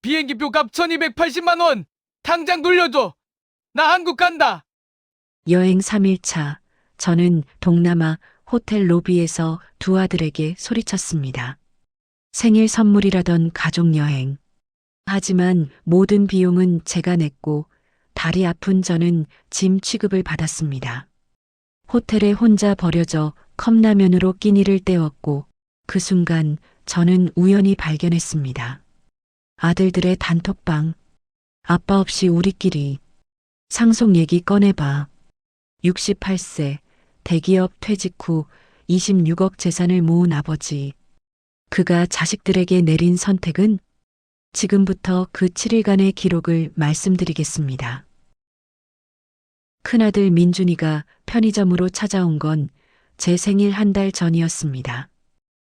비행기표 값 1280만 원! 당장 돌려줘! 나 한국 간다! 여행 3일차, 저는 동남아 호텔 로비에서 두 아들에게 소리쳤습니다. 생일 선물이라던 가족여행. 하지만 모든 비용은 제가 냈고 다리 아픈 저는 짐 취급을 받았습니다. 호텔에 혼자 버려져 컵라면으로 끼니를 때웠고 그 순간 저는 우연히 발견했습니다. 아들들의 단톡방. 아빠 없이 우리끼리. 상속 얘기 꺼내봐. 68세, 대기업 퇴직 후 26억 재산을 모은 아버지. 그가 자식들에게 내린 선택은 지금부터 그 7일간의 기록을 말씀드리겠습니다. 큰아들 민준이가 편의점으로 찾아온 건 제 생일 한 달 전이었습니다.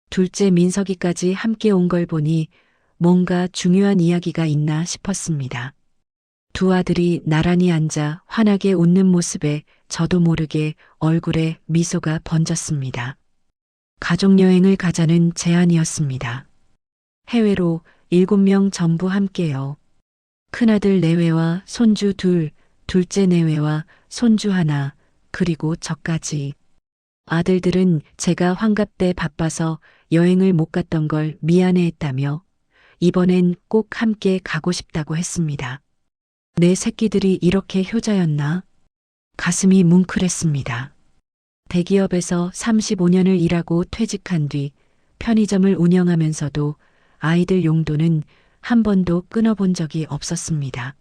둘째 민석이까지 함께 온 걸 보니 뭔가 중요한 이야기가 있나 싶었습니다. 두 아들이 나란히 앉아 환하게 웃는 모습에 저도 모르게 얼굴에 미소가 번졌습니다. 가족여행을 가자는 제안이었습니다. 해외로 7명 전부 함께요. 큰아들 내외와 손주 둘, 둘째 내외와 손주 하나, 그리고 저까지. 아들들은 제가 환갑 때 바빠서 여행을 못 갔던 걸 미안해했다며 이번엔 꼭 함께 가고 싶다고 했습니다. 내 새끼들이 이렇게 효자였나? 가슴이 뭉클했습니다. 대기업에서 35년을 일하고 퇴직한 뒤 편의점을 운영하면서도 아이들 용돈은 한 번도 끊어본 적이 없었습니다.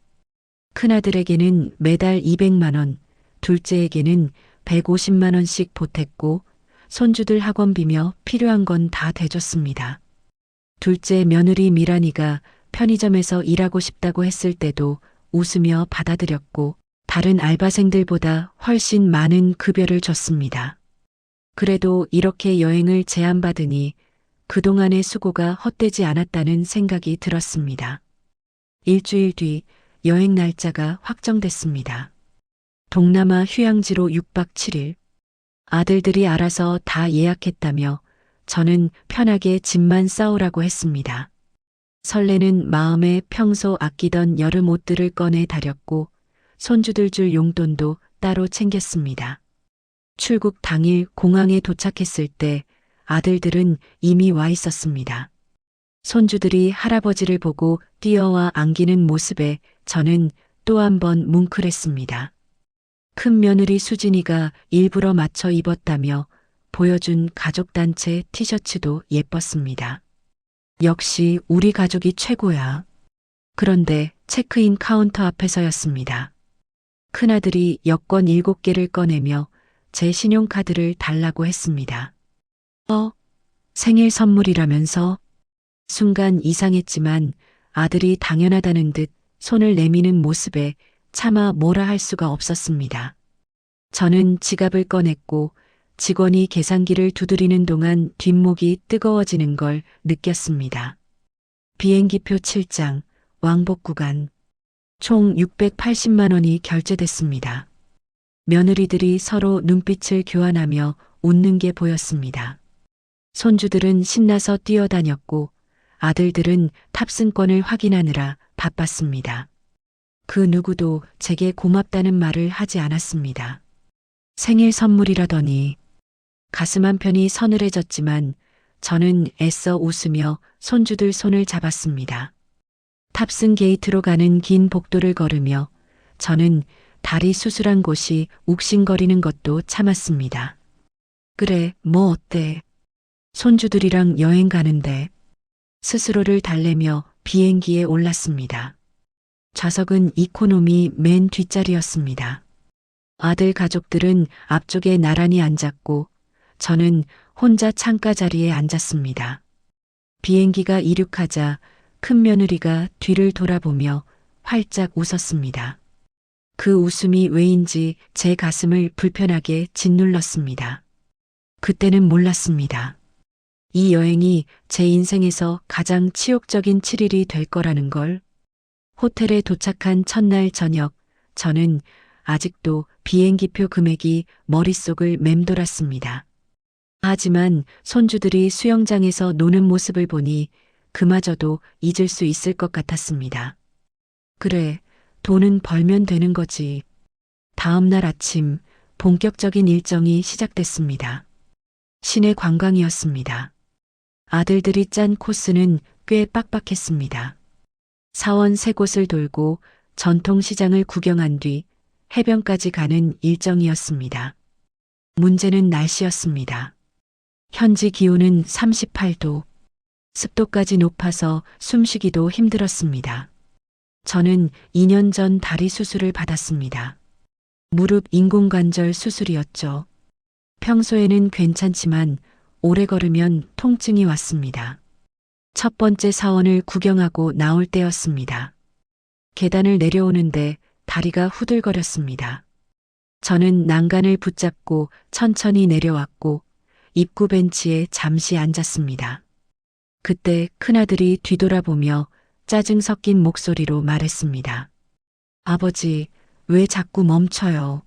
큰아들에게는 매달 200만 원, 둘째에게는 150만 원씩 보탰고 손주들 학원비며 필요한 건 다 대줬습니다. 둘째 며느리 미란이가 편의점에서 일하고 싶다고 했을 때도 웃으며 받아들였고 다른 알바생들보다 훨씬 많은 급여를 줬습니다. 그래도 이렇게 여행을 제안받으니 그동안의 수고가 헛되지 않았다는 생각이 들었습니다. 일주일 뒤 여행 날짜가 확정됐습니다. 동남아 휴양지로 6박 7일. 아들들이 알아서 다 예약했다며 저는 편하게 짐만 싸오라고 했습니다. 설레는 마음에 평소 아끼던 여름 옷들을 꺼내 다렸고 손주들 줄 용돈도 따로 챙겼습니다. 출국 당일 공항에 도착했을 때 아들들은 이미 와 있었습니다. 손주들이 할아버지를 보고 뛰어와 안기는 모습에 저는 또 한 번 뭉클했습니다. 큰 며느리 수진이가 일부러 맞춰 입었다며 보여준 가족단체 티셔츠도 예뻤습니다. 역시 우리 가족이 최고야. 그런데 체크인 카운터 앞에서였습니다. 큰아들이 여권 7개를 꺼내며 제 신용카드를 달라고 했습니다. 생일 선물이라면서? 순간 이상했지만 아들이 당연하다는 듯 손을 내미는 모습에 차마 뭐라 할 수가 없었습니다. 저는 지갑을 꺼냈고 직원이 계산기를 두드리는 동안 뒷목이 뜨거워지는 걸 느꼈습니다. 비행기표 7장, 왕복 구간. 총 680만 원이 결제됐습니다. 며느리들이 서로 눈빛을 교환하며 웃는 게 보였습니다. 손주들은 신나서 뛰어다녔고 아들들은 탑승권을 확인하느라 바빴습니다. 그 누구도 제게 고맙다는 말을 하지 않았습니다. 생일 선물이라더니. 가슴 한편이 서늘해졌지만 저는 애써 웃으며 손주들 손을 잡았습니다. 탑승 게이트로 가는 긴 복도를 걸으며 저는 다리 수술한 곳이 욱신거리는 것도 참았습니다. 그래, 뭐 어때? 손주들이랑 여행 가는데. 스스로를 달래며 비행기에 올랐습니다. 좌석은 이코노미 맨 뒷자리였습니다. 아들 가족들은 앞쪽에 나란히 앉았고 저는 혼자 창가 자리에 앉았습니다. 비행기가 이륙하자 큰 며느리가 뒤를 돌아보며 활짝 웃었습니다. 그 웃음이 왜인지 제 가슴을 불편하게 짓눌렀습니다. 그때는 몰랐습니다. 이 여행이 제 인생에서 가장 치욕적인 7일이 될 거라는 걸. 호텔에 도착한 첫날 저녁, 저는 아직도 비행기표 금액이 머릿속을 맴돌았습니다. 하지만 손주들이 수영장에서 노는 모습을 보니 그마저도 잊을 수 있을 것 같았습니다. 그래, 돈은 벌면 되는 거지. 다음 날 아침 본격적인 일정이 시작됐습니다. 시내 관광이었습니다. 아들들이 짠 코스는 꽤 빡빡했습니다. 사원 3곳을 돌고 전통시장을 구경한 뒤 해변까지 가는 일정이었습니다. 문제는 날씨였습니다. 현지 기온은 38도, 습도까지 높아서 숨쉬기도 힘들었습니다. 저는 2년 전 다리 수술을 받았습니다. 무릎 인공관절 수술이었죠. 평소에는 괜찮지만 오래 걸으면 통증이 왔습니다. 첫 번째 사원을 구경하고 나올 때였습니다. 계단을 내려오는데 다리가 후들거렸습니다. 저는 난간을 붙잡고 천천히 내려왔고 입구 벤치에 잠시 앉았습니다. 그때 큰아들이 뒤돌아보며 짜증 섞인 목소리로 말했습니다. 아버지, 왜 자꾸 멈춰요?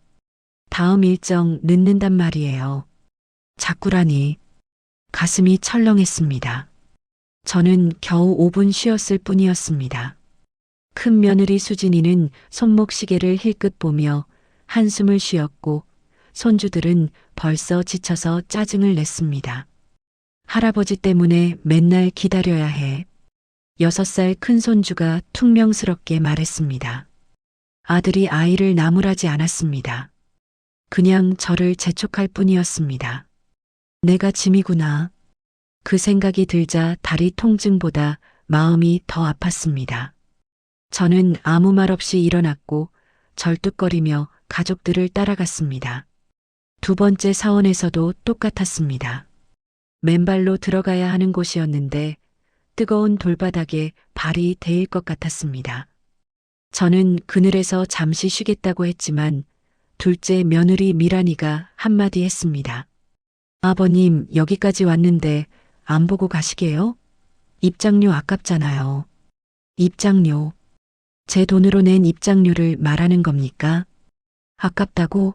다음 일정 늦는단 말이에요. 자꾸라니. 가슴이 철렁했습니다. 저는 겨우 5분 쉬었을 뿐이었습니다. 큰 며느리 수진이는 손목시계를 힐끗 보며 한숨을 쉬었고 손주들은 벌써 지쳐서 짜증을 냈습니다. 할아버지 때문에 맨날 기다려야 해. 6살 큰 손주가 퉁명스럽게 말했습니다. 아들이 아이를 나무라지 않았습니다. 그냥 저를 재촉할 뿐이었습니다. 내가 짐이구나. 그 생각이 들자 다리 통증보다 마음이 더 아팠습니다. 저는 아무 말 없이 일어났고 절뚝거리며 가족들을 따라갔습니다. 2번째 사원에서도 똑같았습니다. 맨발로 들어가야 하는 곳이었는데 뜨거운 돌바닥에 발이 데일 것 같았습니다. 저는 그늘에서 잠시 쉬겠다고 했지만 둘째 며느리 미란이가 한마디 했습니다. 아버님, 여기까지 왔는데 안 보고 가시게요? 입장료 아깝잖아요. 입장료. 제 돈으로 낸 입장료를 말하는 겁니까? 아깝다고?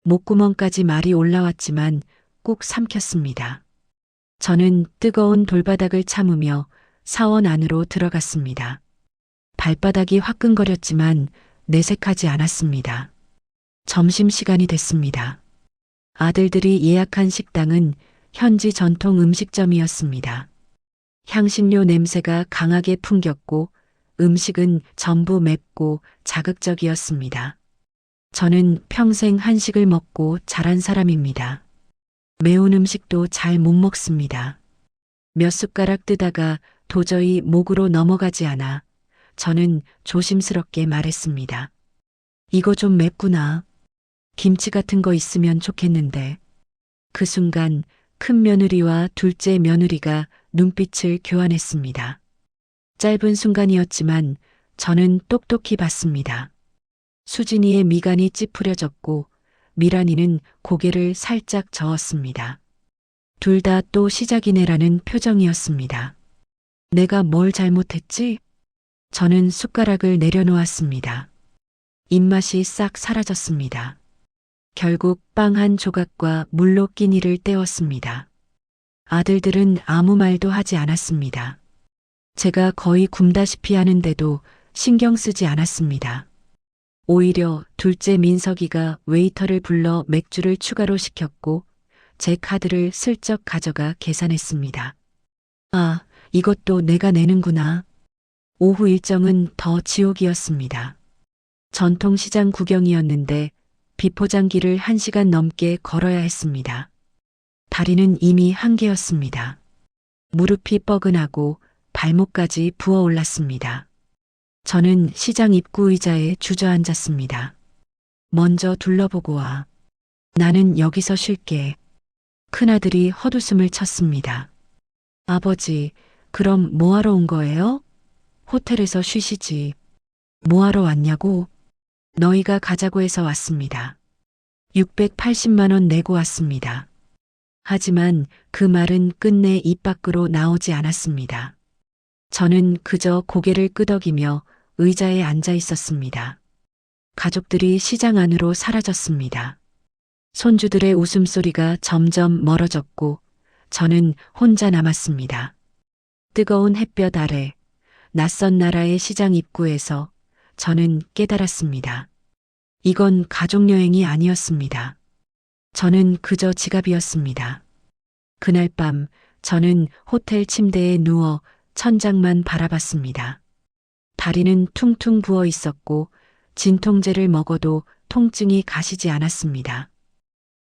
목구멍까지 말이 올라왔지만 꾹 삼켰습니다. 저는 뜨거운 돌바닥을 참으며 사원 안으로 들어갔습니다. 발바닥이 화끈거렸지만 내색하지 않았습니다. 점심시간이 됐습니다. 아들들이 예약한 식당은 현지 전통 음식점이었습니다. 향신료 냄새가 강하게 풍겼고 음식은 전부 맵고 자극적이었습니다. 저는 평생 한식을 먹고 자란 사람입니다. 매운 음식도 잘 못 먹습니다. 몇 숟가락 뜨다가 도저히 목으로 넘어가지 않아 저는 조심스럽게 말했습니다. 이거 좀 맵구나. 김치 같은 거 있으면 좋겠는데. 그 순간 큰 며느리와 둘째 며느리가 눈빛을 교환했습니다. 짧은 순간이었지만 저는 똑똑히 봤습니다. 수진이의 미간이 찌푸려졌고 미란이는 고개를 살짝 저었습니다. 둘 다 또 시작이네라는 표정이었습니다. 내가 뭘 잘못했지? 저는 숟가락을 내려놓았습니다. 입맛이 싹 사라졌습니다. 결국 빵 한 조각과 물로 끼니를 때웠습니다. 아들들은 아무 말도 하지 않았습니다. 제가 거의 굶다시피 하는데도 신경 쓰지 않았습니다. 오히려 둘째 민석이가 웨이터를 불러 맥주를 추가로 시켰고 제 카드를 슬쩍 가져가 계산했습니다. 아, 이것도 내가 내는구나. 오후 일정은 더 지옥이었습니다. 전통시장 구경이었는데 비포장길을 1시간 넘게 걸어야 했습니다. 다리는 이미 한계였습니다. 무릎이 뻐근하고 발목까지 부어올랐습니다. 저는 시장 입구 의자에 주저앉았습니다. 먼저 둘러보고 와. 나는 여기서 쉴게. 큰아들이 헛웃음을 쳤습니다. 아버지, 그럼 뭐하러 온 거예요? 호텔에서 쉬시지. 뭐하러 왔냐고? 너희가 가자고 해서 왔습니다. 680만 원 내고 왔습니다. 하지만 그 말은 끝내 입 밖으로 나오지 않았습니다. 저는 그저 고개를 끄덕이며 의자에 앉아 있었습니다. 가족들이 시장 안으로 사라졌습니다. 손주들의 웃음소리가 점점 멀어졌고 저는 혼자 남았습니다. 뜨거운 햇볕 아래 낯선 나라의 시장 입구에서 저는 깨달았습니다. 이건 가족여행이 아니었습니다. 저는 그저 지갑이었습니다. 그날 밤 저는 호텔 침대에 누워 천장만 바라봤습니다. 다리는 퉁퉁 부어 있었고 진통제를 먹어도 통증이 가시지 않았습니다.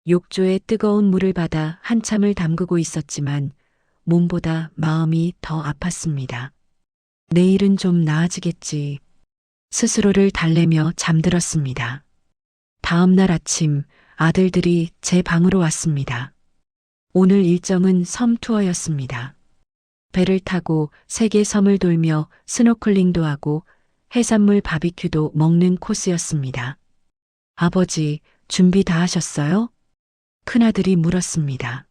욕조에 뜨거운 물을 받아 한참을 담그고 있었지만 몸보다 마음이 더 아팠습니다. 내일은 좀 나아지겠지. 스스로를 달래며 잠들었습니다. 다음 날 아침 아들들이 제 방으로 왔습니다. 오늘 일정은 섬 투어였습니다. 배를 타고 세계 섬을 돌며 스노클링도 하고 해산물 바비큐도 먹는 코스였습니다. 아버지, 준비 다 하셨어요? 큰아들이 물었습니다.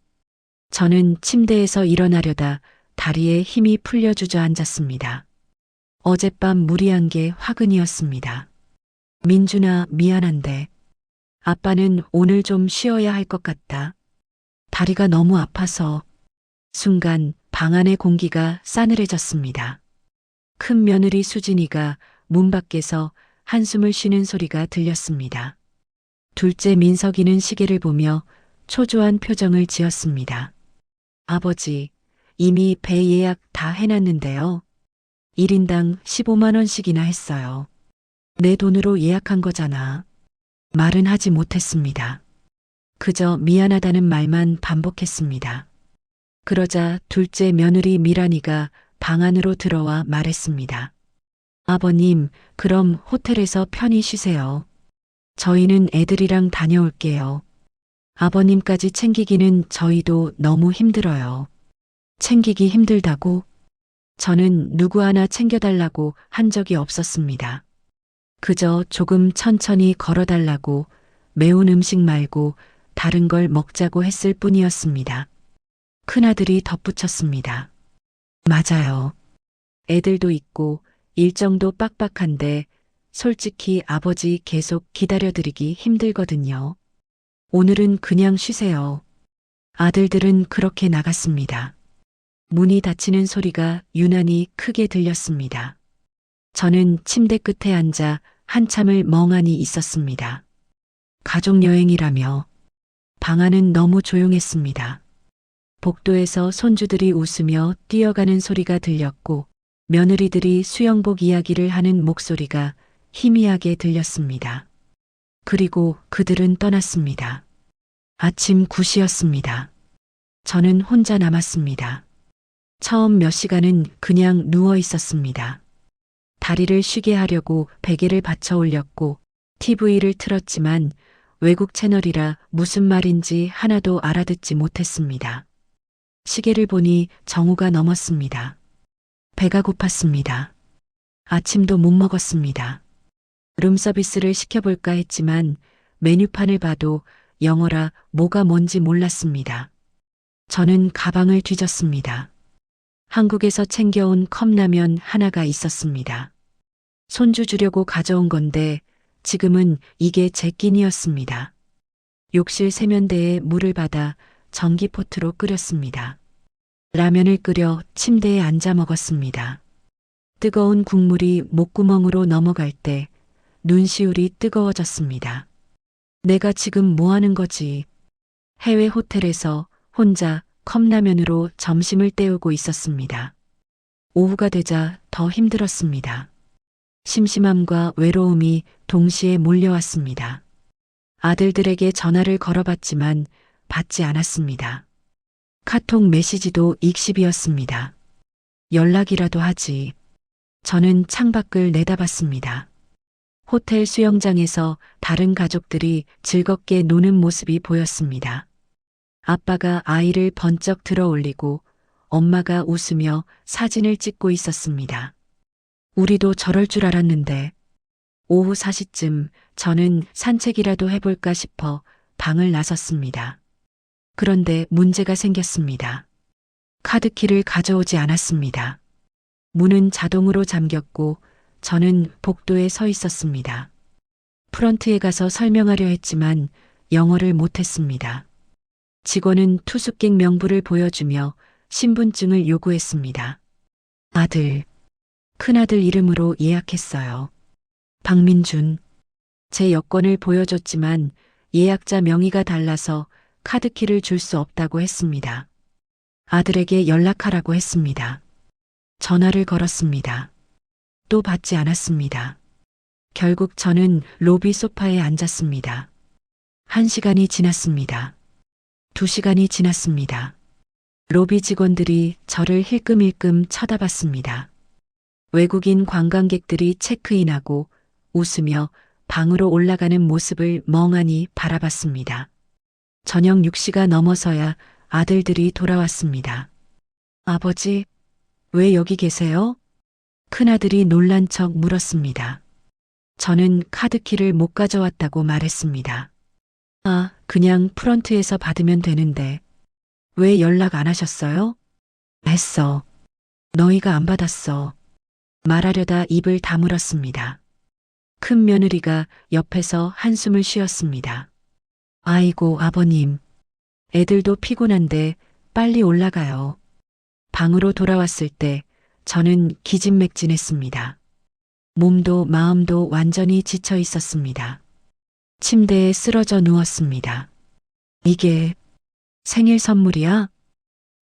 저는 침대에서 일어나려다 다리에 힘이 풀려 주저앉았습니다. 어젯밤 무리한 게 화근이었습니다. 민준아, 미안한데 아빠는 오늘 좀 쉬어야 할 것 같다. 다리가 너무 아파서. 순간 방 안의 공기가 싸늘해졌습니다. 큰 며느리 수진이가 문 밖에서 한숨을 쉬는 소리가 들렸습니다. 둘째 민석이는 시계를 보며 초조한 표정을 지었습니다. 아버지, 이미 배 예약 다 해놨는데요. 1인당 15만 원씩이나 했어요. 내 돈으로 예약한 거잖아. 말은 하지 못했습니다. 그저 미안하다는 말만 반복했습니다. 그러자 둘째 며느리 미란이가 방 안으로 들어와 말했습니다. 아버님, 그럼 호텔에서 편히 쉬세요. 저희는 애들이랑 다녀올게요. 아버님까지 챙기기는 저희도 너무 힘들어요. 챙기기 힘들다고? 저는 누구 하나 챙겨달라고 한 적이 없었습니다. 그저 조금 천천히 걸어달라고, 매운 음식 말고 다른 걸 먹자고 했을 뿐이었습니다. 큰아들이 덧붙였습니다. 맞아요. 애들도 있고 일정도 빡빡한데 솔직히 아버지 계속 기다려드리기 힘들거든요. 오늘은 그냥 쉬세요. 아들들은 그렇게 나갔습니다. 문이 닫히는 소리가 유난히 크게 들렸습니다. 저는 침대 끝에 앉아 한참을 멍하니 있었습니다. 가족여행이라며. 방 안은 너무 조용했습니다. 복도에서 손주들이 웃으며 뛰어가는 소리가 들렸고 며느리들이 수영복 이야기를 하는 목소리가 희미하게 들렸습니다. 그리고 그들은 떠났습니다. 아침 9시였습니다. 저는 혼자 남았습니다. 처음 몇 시간은 그냥 누워 있었습니다. 다리를 쉬게 하려고 베개를 받쳐 올렸고 TV를 틀었지만 외국 채널이라 무슨 말인지 하나도 알아듣지 못했습니다. 시계를 보니 정오가 넘었습니다. 배가 고팠습니다. 아침도 못 먹었습니다. 룸서비스를 시켜볼까 했지만 메뉴판을 봐도 영어라 뭐가 뭔지 몰랐습니다. 저는 가방을 뒤졌습니다. 한국에서 챙겨온 컵라면 하나가 있었습니다. 손주 주려고 가져온 건데 지금은 이게 제 끼니였습니다. 욕실 세면대에 물을 받아 전기포트로 끓였습니다. 라면을 끓여 침대에 앉아 먹었습니다. 뜨거운 국물이 목구멍으로 넘어갈 때 눈시울이 뜨거워졌습니다. 내가 지금 뭐 하는 거지? 해외 호텔에서 혼자 컵라면으로 점심을 때우고 있었습니다. 오후가 되자 더 힘들었습니다. 심심함과 외로움이 동시에 몰려왔습니다. 아들들에게 전화를 걸어봤지만 받지 않았습니다. 카톡 메시지도 익십이었습니다. 연락이라도 하지. 저는 창밖을 내다봤습니다. 호텔 수영장에서 다른 가족들이 즐겁게 노는 모습이 보였습니다. 아빠가 아이를 번쩍 들어 올리고 엄마가 웃으며 사진을 찍고 있었습니다. 우리도 저럴 줄 알았는데. 오후 4시쯤 저는 산책이라도 해볼까 싶어 방을 나섰습니다. 그런데 문제가 생겼습니다. 카드키를 가져오지 않았습니다. 문은 자동으로 잠겼고 저는 복도에 서 있었습니다. 프런트에 가서 설명하려 했지만 영어를 못했습니다. 직원은 투숙객 명부를 보여주며 신분증을 요구했습니다. 아들, 큰아들 이름으로 예약했어요. 박민준. 제 여권을 보여줬지만 예약자 명의가 달라서 카드키를 줄 수 없다고 했습니다. 아들에게 연락하라고 했습니다. 전화를 걸었습니다. 또 받지 않았습니다. 결국 저는 로비 소파에 앉았습니다. 1시간이 지났습니다. 2시간이 지났습니다. 로비 직원들이 저를 힐끔힐끔 쳐다봤습니다. 외국인 관광객들이 체크인하고 웃으며 방으로 올라가는 모습을 멍하니 바라봤습니다. 저녁 6시가 넘어서야 아들들이 돌아왔습니다. 아버지, 왜 여기 계세요? 큰아들이 놀란 척 물었습니다. 저는 카드키를 못 가져왔다고 말했습니다. 아, 그냥 프런트에서 받으면 되는데 왜 연락 안 하셨어요? 했어. 너희가 안 받았어. 말하려다 입을 다물었습니다. 큰 며느리가 옆에서 한숨을 쉬었습니다. 아이고, 아버님. 애들도 피곤한데 빨리 올라가요. 방으로 돌아왔을 때 저는 기진맥진했습니다. 몸도 마음도 완전히 지쳐 있었습니다. 침대에 쓰러져 누웠습니다. 이게 생일 선물이야?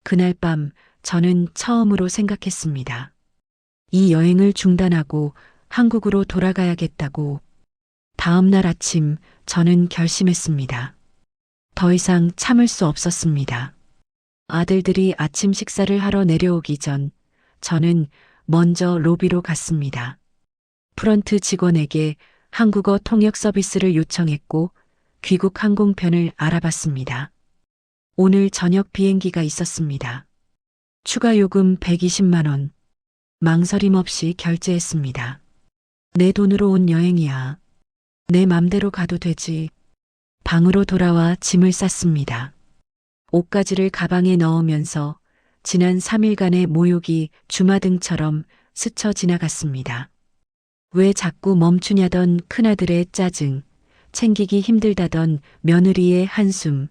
그날 밤 저는 처음으로 생각했습니다. 이 여행을 중단하고 한국으로 돌아가야겠다고. 다음 날 아침 저는 결심했습니다. 더 이상 참을 수 없었습니다. 아들들이 아침 식사를 하러 내려오기 전 저는 먼저 로비로 갔습니다. 프런트 직원에게 한국어 통역 서비스를 요청했고 귀국 항공편을 알아봤습니다. 오늘 저녁 비행기가 있었습니다. 추가 요금 120만 원. 망설임 없이 결제했습니다. 내 돈으로 온 여행이야. 내 맘대로 가도 되지. 방으로 돌아와 짐을 쌌습니다. 옷가지를 가방에 넣으면서 지난 3일간의 모욕이 주마등처럼 스쳐 지나갔습니다. 왜 자꾸 멈추냐던 큰아들의 짜증, 챙기기 힘들다던 며느리의 한숨,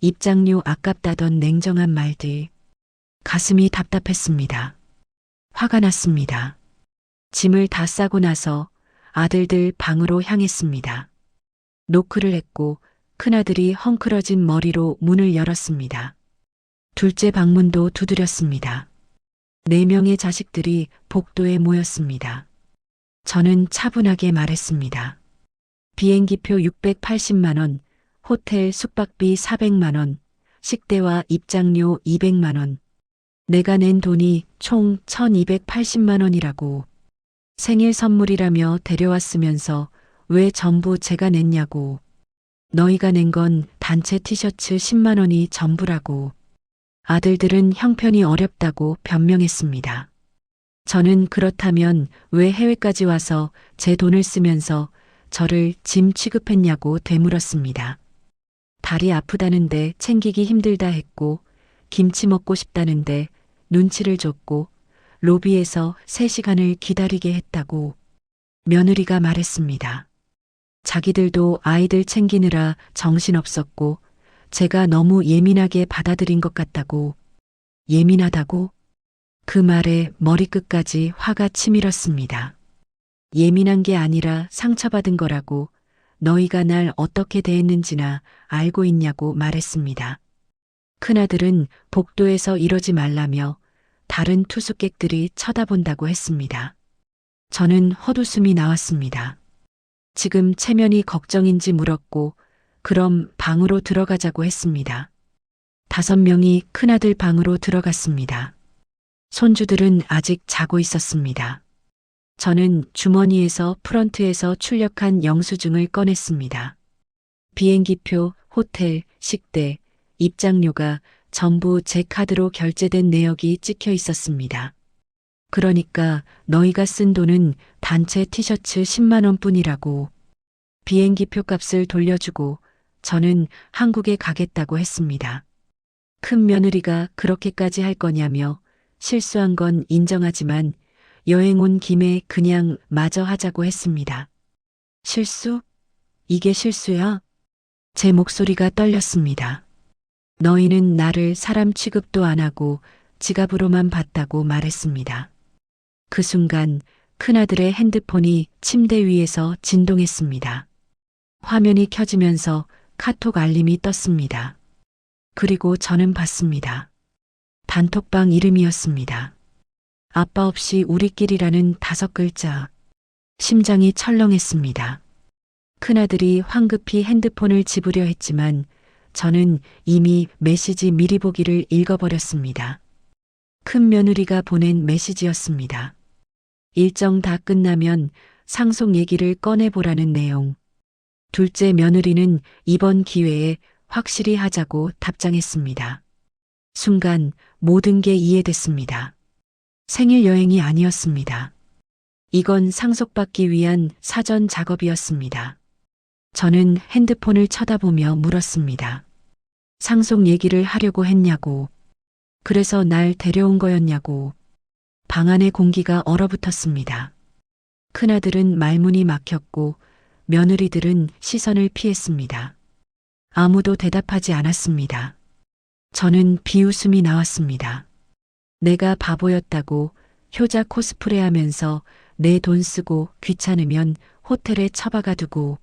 입장료 아깝다던 냉정한 말들. 가슴이 답답했습니다. 화가 났습니다. 짐을 다 싸고 나서 아들들 방으로 향했습니다. 노크를 했고 큰아들이 헝클어진 머리로 문을 열었습니다. 둘째 방문도 두드렸습니다. 4명의 자식들이 복도에 모였습니다. 저는 차분하게 말했습니다. 비행기표 680만 원, 호텔 숙박비 400만 원, 식대와 입장료 200만 원. 내가 낸 돈이 총 1280만 원이라고. 생일 선물이라며 데려왔으면서 왜 전부 제가 냈냐고. 너희가 낸 건 단체 티셔츠 10만 원이 전부라고. 아들들은 형편이 어렵다고 변명했습니다. 저는 그렇다면 왜 해외까지 와서 제 돈을 쓰면서 저를 짐 취급했냐고 되물었습니다. 다리 아프다는데 챙기기 힘들다 했고 김치 먹고 싶다는데 눈치를 줬고 로비에서 3시간을 기다리게 했다고 며느리가 말했습니다. 자기들도 아이들 챙기느라 정신없었고 제가 너무 예민하게 받아들인 것 같다고. 예민하다고? 그 말에 머리끝까지 화가 치밀었습니다. 예민한 게 아니라 상처받은 거라고. 너희가 날 어떻게 대했는지나 알고 있냐고 말했습니다. 큰아들은 복도에서 이러지 말라며 다른 투숙객들이 쳐다본다고 했습니다. 저는 헛웃음이 나왔습니다. 지금 체면이 걱정인지 물었고 그럼 방으로 들어가자고 했습니다. 5명이 큰아들 방으로 들어갔습니다. 손주들은 아직 자고 있었습니다. 저는 주머니에서 프런트에서 출력한 영수증을 꺼냈습니다. 비행기표, 호텔, 식대, 입장료가 전부 제 카드로 결제된 내역이 찍혀 있었습니다. 그러니까 너희가 쓴 돈은 단체 티셔츠 10만 원뿐이라고. 비행기표 값을 돌려주고 저는 한국에 가겠다고 했습니다. 큰 며느리가 그렇게까지 할 거냐며 실수한 건 인정하지만 여행 온 김에 그냥 마저 하자고 했습니다. 실수? 이게 실수야? 제 목소리가 떨렸습니다. 너희는 나를 사람 취급도 안 하고 지갑으로만 봤다고 말했습니다. 그 순간 큰아들의 핸드폰이 침대 위에서 진동했습니다. 화면이 켜지면서 카톡 알림이 떴습니다. 그리고 저는 봤습니다. 단톡방 이름이었습니다. 아빠 없이 우리끼리라는 5글자. 심장이 철렁했습니다. 큰아들이 황급히 핸드폰을 집으려 했지만 저는 이미 메시지 미리 보기를 읽어버렸습니다. 큰 며느리가 보낸 메시지였습니다. 일정 다 끝나면 상속 얘기를 꺼내보라는 내용. 둘째 며느리는 이번 기회에 확실히 하자고 답장했습니다. 순간 모든 게 이해됐습니다. 생일 여행이 아니었습니다. 이건 상속받기 위한 사전 작업이었습니다. 저는 핸드폰을 쳐다보며 물었습니다. 상속 얘기를 하려고 했냐고. 그래서 날 데려온 거였냐고. 방 안의 공기가 얼어붙었습니다. 큰아들은 말문이 막혔고 며느리들은 시선을 피했습니다. 아무도 대답하지 않았습니다. 저는 비웃음이 나왔습니다. 내가 바보였다고 효자 코스프레 하면서 내 돈 쓰고 귀찮으면 호텔에 처박아 두고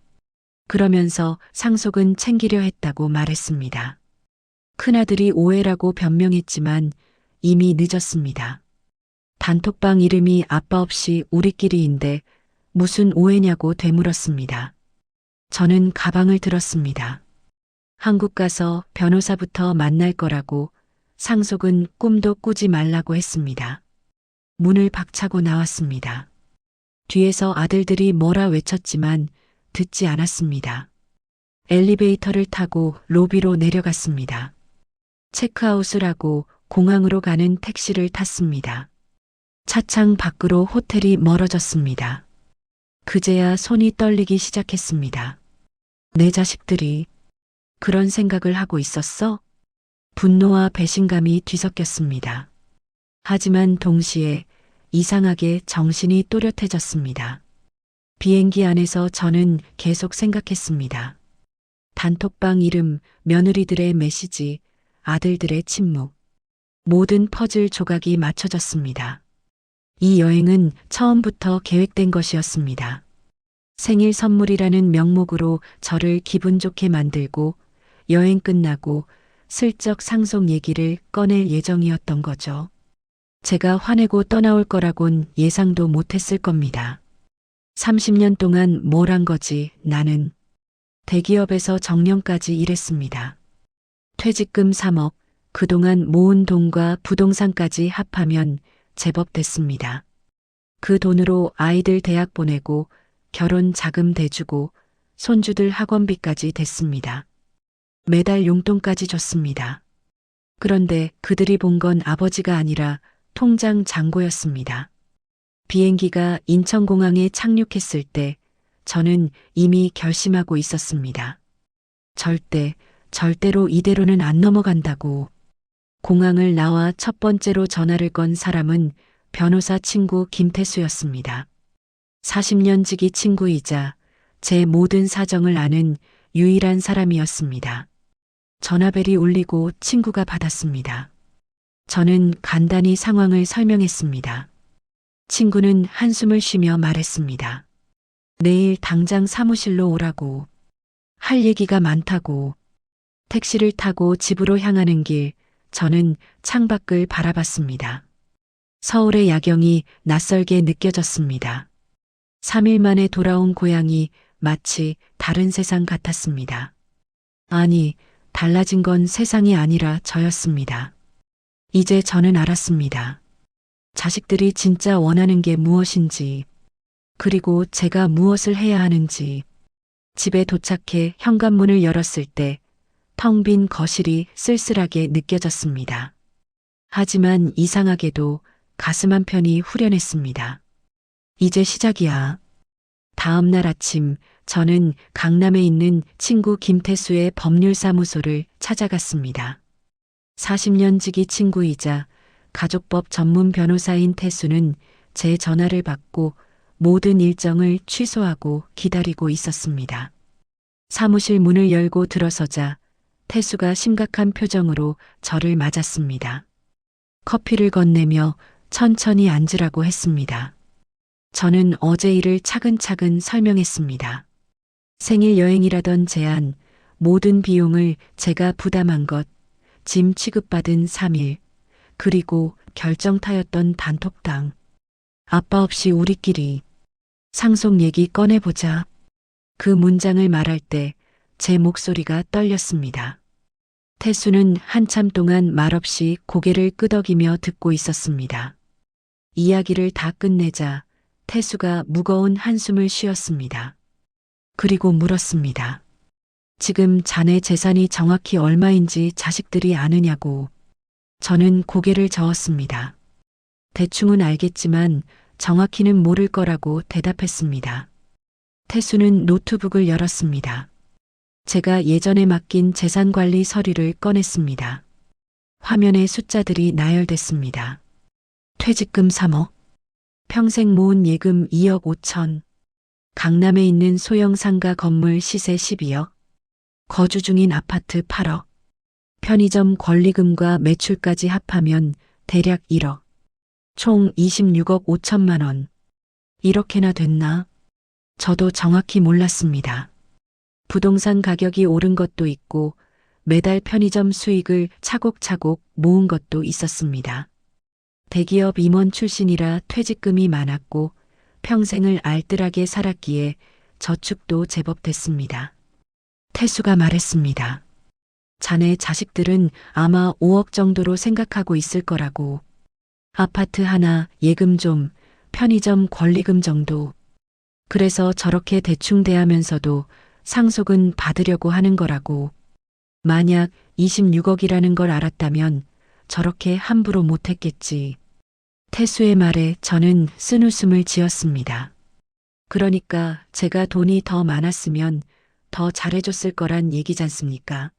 그러면서 상속은 챙기려 했다고 말했습니다. 큰아들이 오해라고 변명했지만 이미 늦었습니다. 단톡방 이름이 아빠 없이 우리끼리인데 무슨 오해냐고 되물었습니다. 저는 가방을 들었습니다. 한국 가서 변호사부터 만날 거라고 상속은 꿈도 꾸지 말라고 했습니다. 문을 박차고 나왔습니다. 뒤에서 아들들이 뭐라 외쳤지만 듣지 않았습니다. 엘리베이터를 타고 로비로 내려갔습니다. 체크아웃을 하고 공항으로 가는 택시를 탔습니다. 차창 밖으로 호텔이 멀어졌습니다. 그제야 손이 떨리기 시작했습니다. 내 자식들이 그런 생각을 하고 있었어? 분노와 배신감이 뒤섞였습니다. 하지만 동시에 이상하게 정신이 또렷해졌습니다. 비행기 안에서 저는 계속 생각했습니다. 단톡방 이름, 며느리들의 메시지, 아들들의 침묵. 모든 퍼즐 조각이 맞춰졌습니다. 이 여행은 처음부터 계획된 것이었습니다. 생일 선물이라는 명목으로 저를 기분 좋게 만들고 여행 끝나고 슬쩍 상속 얘기를 꺼낼 예정이었던 거죠. 제가 화내고 떠나올 거라곤 예상도 못했을 겁니다. 30년 동안 뭘 한 거지 나는. 대기업에서 정년까지 일했습니다. 퇴직금 3억, 그동안 모은 돈과 부동산까지 합하면 제법 됐습니다. 그 돈으로 아이들 대학 보내고 결혼 자금 대주고 손주들 학원비까지 댔습니다. 매달 용돈까지 줬습니다. 그런데 그들이 본 건 아버지가 아니라 통장 잔고였습니다. 비행기가 인천공항에 착륙했을 때 저는 이미 결심하고 있었습니다. 절대로 이대로는 안 넘어간다고. 공항을 나와 첫 번째로 전화를 건 사람은 변호사 친구 김태수였습니다. 40년 지기 친구이자 제 모든 사정을 아는 유일한 사람이었습니다. 전화벨이 울리고 친구가 받았습니다. 저는 간단히 상황을 설명했습니다. 친구는 한숨을 쉬며 말했습니다. 내일 당장 사무실로 오라고. 할 얘기가 많다고. 택시를 타고 집으로 향하는 길, 저는 창밖을 바라봤습니다. 서울의 야경이 낯설게 느껴졌습니다. 3일 만에 돌아온 고향이 마치 다른 세상 같았습니다. 아니, 달라진 건 세상이 아니라 저였습니다. 이제 저는 알았습니다. 자식들이 진짜 원하는 게 무엇인지, 그리고 제가 무엇을 해야 하는지. 집에 도착해 현관문을 열었을 때 텅 빈 거실이 쓸쓸하게 느껴졌습니다. 하지만 이상하게도 가슴 한편이 후련했습니다. 이제 시작이야. 다음 날 아침 저는 강남에 있는 친구 김태수의 법률사무소를 찾아갔습니다. 40년 지기 친구이자 가족법 전문 변호사인 태수는 제 전화를 받고 모든 일정을 취소하고 기다리고 있었습니다. 사무실 문을 열고 들어서자 태수가 심각한 표정으로 저를 맞았습니다. 커피를 건네며 천천히 앉으라고 했습니다. 저는 어제 일을 차근차근 설명했습니다. 생일 여행이라던 제안, 모든 비용을 제가 부담한 것, 짐 취급받은 3일, 그리고 결정타였던 단톡방. 아빠 없이 우리끼리 상속 얘기 꺼내보자. 그 문장을 말할 때 제 목소리가 떨렸습니다. 태수는 한참 동안 말없이 고개를 끄덕이며 듣고 있었습니다. 이야기를 다 끝내자 태수가 무거운 한숨을 쉬었습니다. 그리고 물었습니다. 지금 자네 재산이 정확히 얼마인지 자식들이 아느냐고. 저는 고개를 저었습니다. 대충은 알겠지만 정확히는 모를 거라고 대답했습니다. 태수는 노트북을 열었습니다. 제가 예전에 맡긴 재산관리 서류를 꺼냈습니다. 화면에 숫자들이 나열됐습니다. 퇴직금 3억, 평생 모은 예금 2억 5천, 강남에 있는 소형 상가 건물 시세 12억, 거주 중인 아파트 8억, 편의점 권리금과 매출까지 합하면 대략 1억, 총 26억 5천만 원. 이렇게나 됐나? 저도 정확히 몰랐습니다. 부동산 가격이 오른 것도 있고 매달 편의점 수익을 차곡차곡 모은 것도 있었습니다. 대기업 임원 출신이라 퇴직금이 많았고 평생을 알뜰하게 살았기에 저축도 제법 됐습니다. 태수가 말했습니다. 자네 자식들은 아마 5억 정도로 생각하고 있을 거라고. 아파트 하나, 예금 좀, 편의점 권리금 정도. 그래서 저렇게 대충 대하면서도 상속은 받으려고 하는 거라고. 만약 26억이라는 걸 알았다면 저렇게 함부로 못했겠지. 태수의 말에 저는 쓴웃음을 지었습니다. 그러니까 제가 돈이 더 많았으면 더 잘해줬을 거란 얘기잖습니까?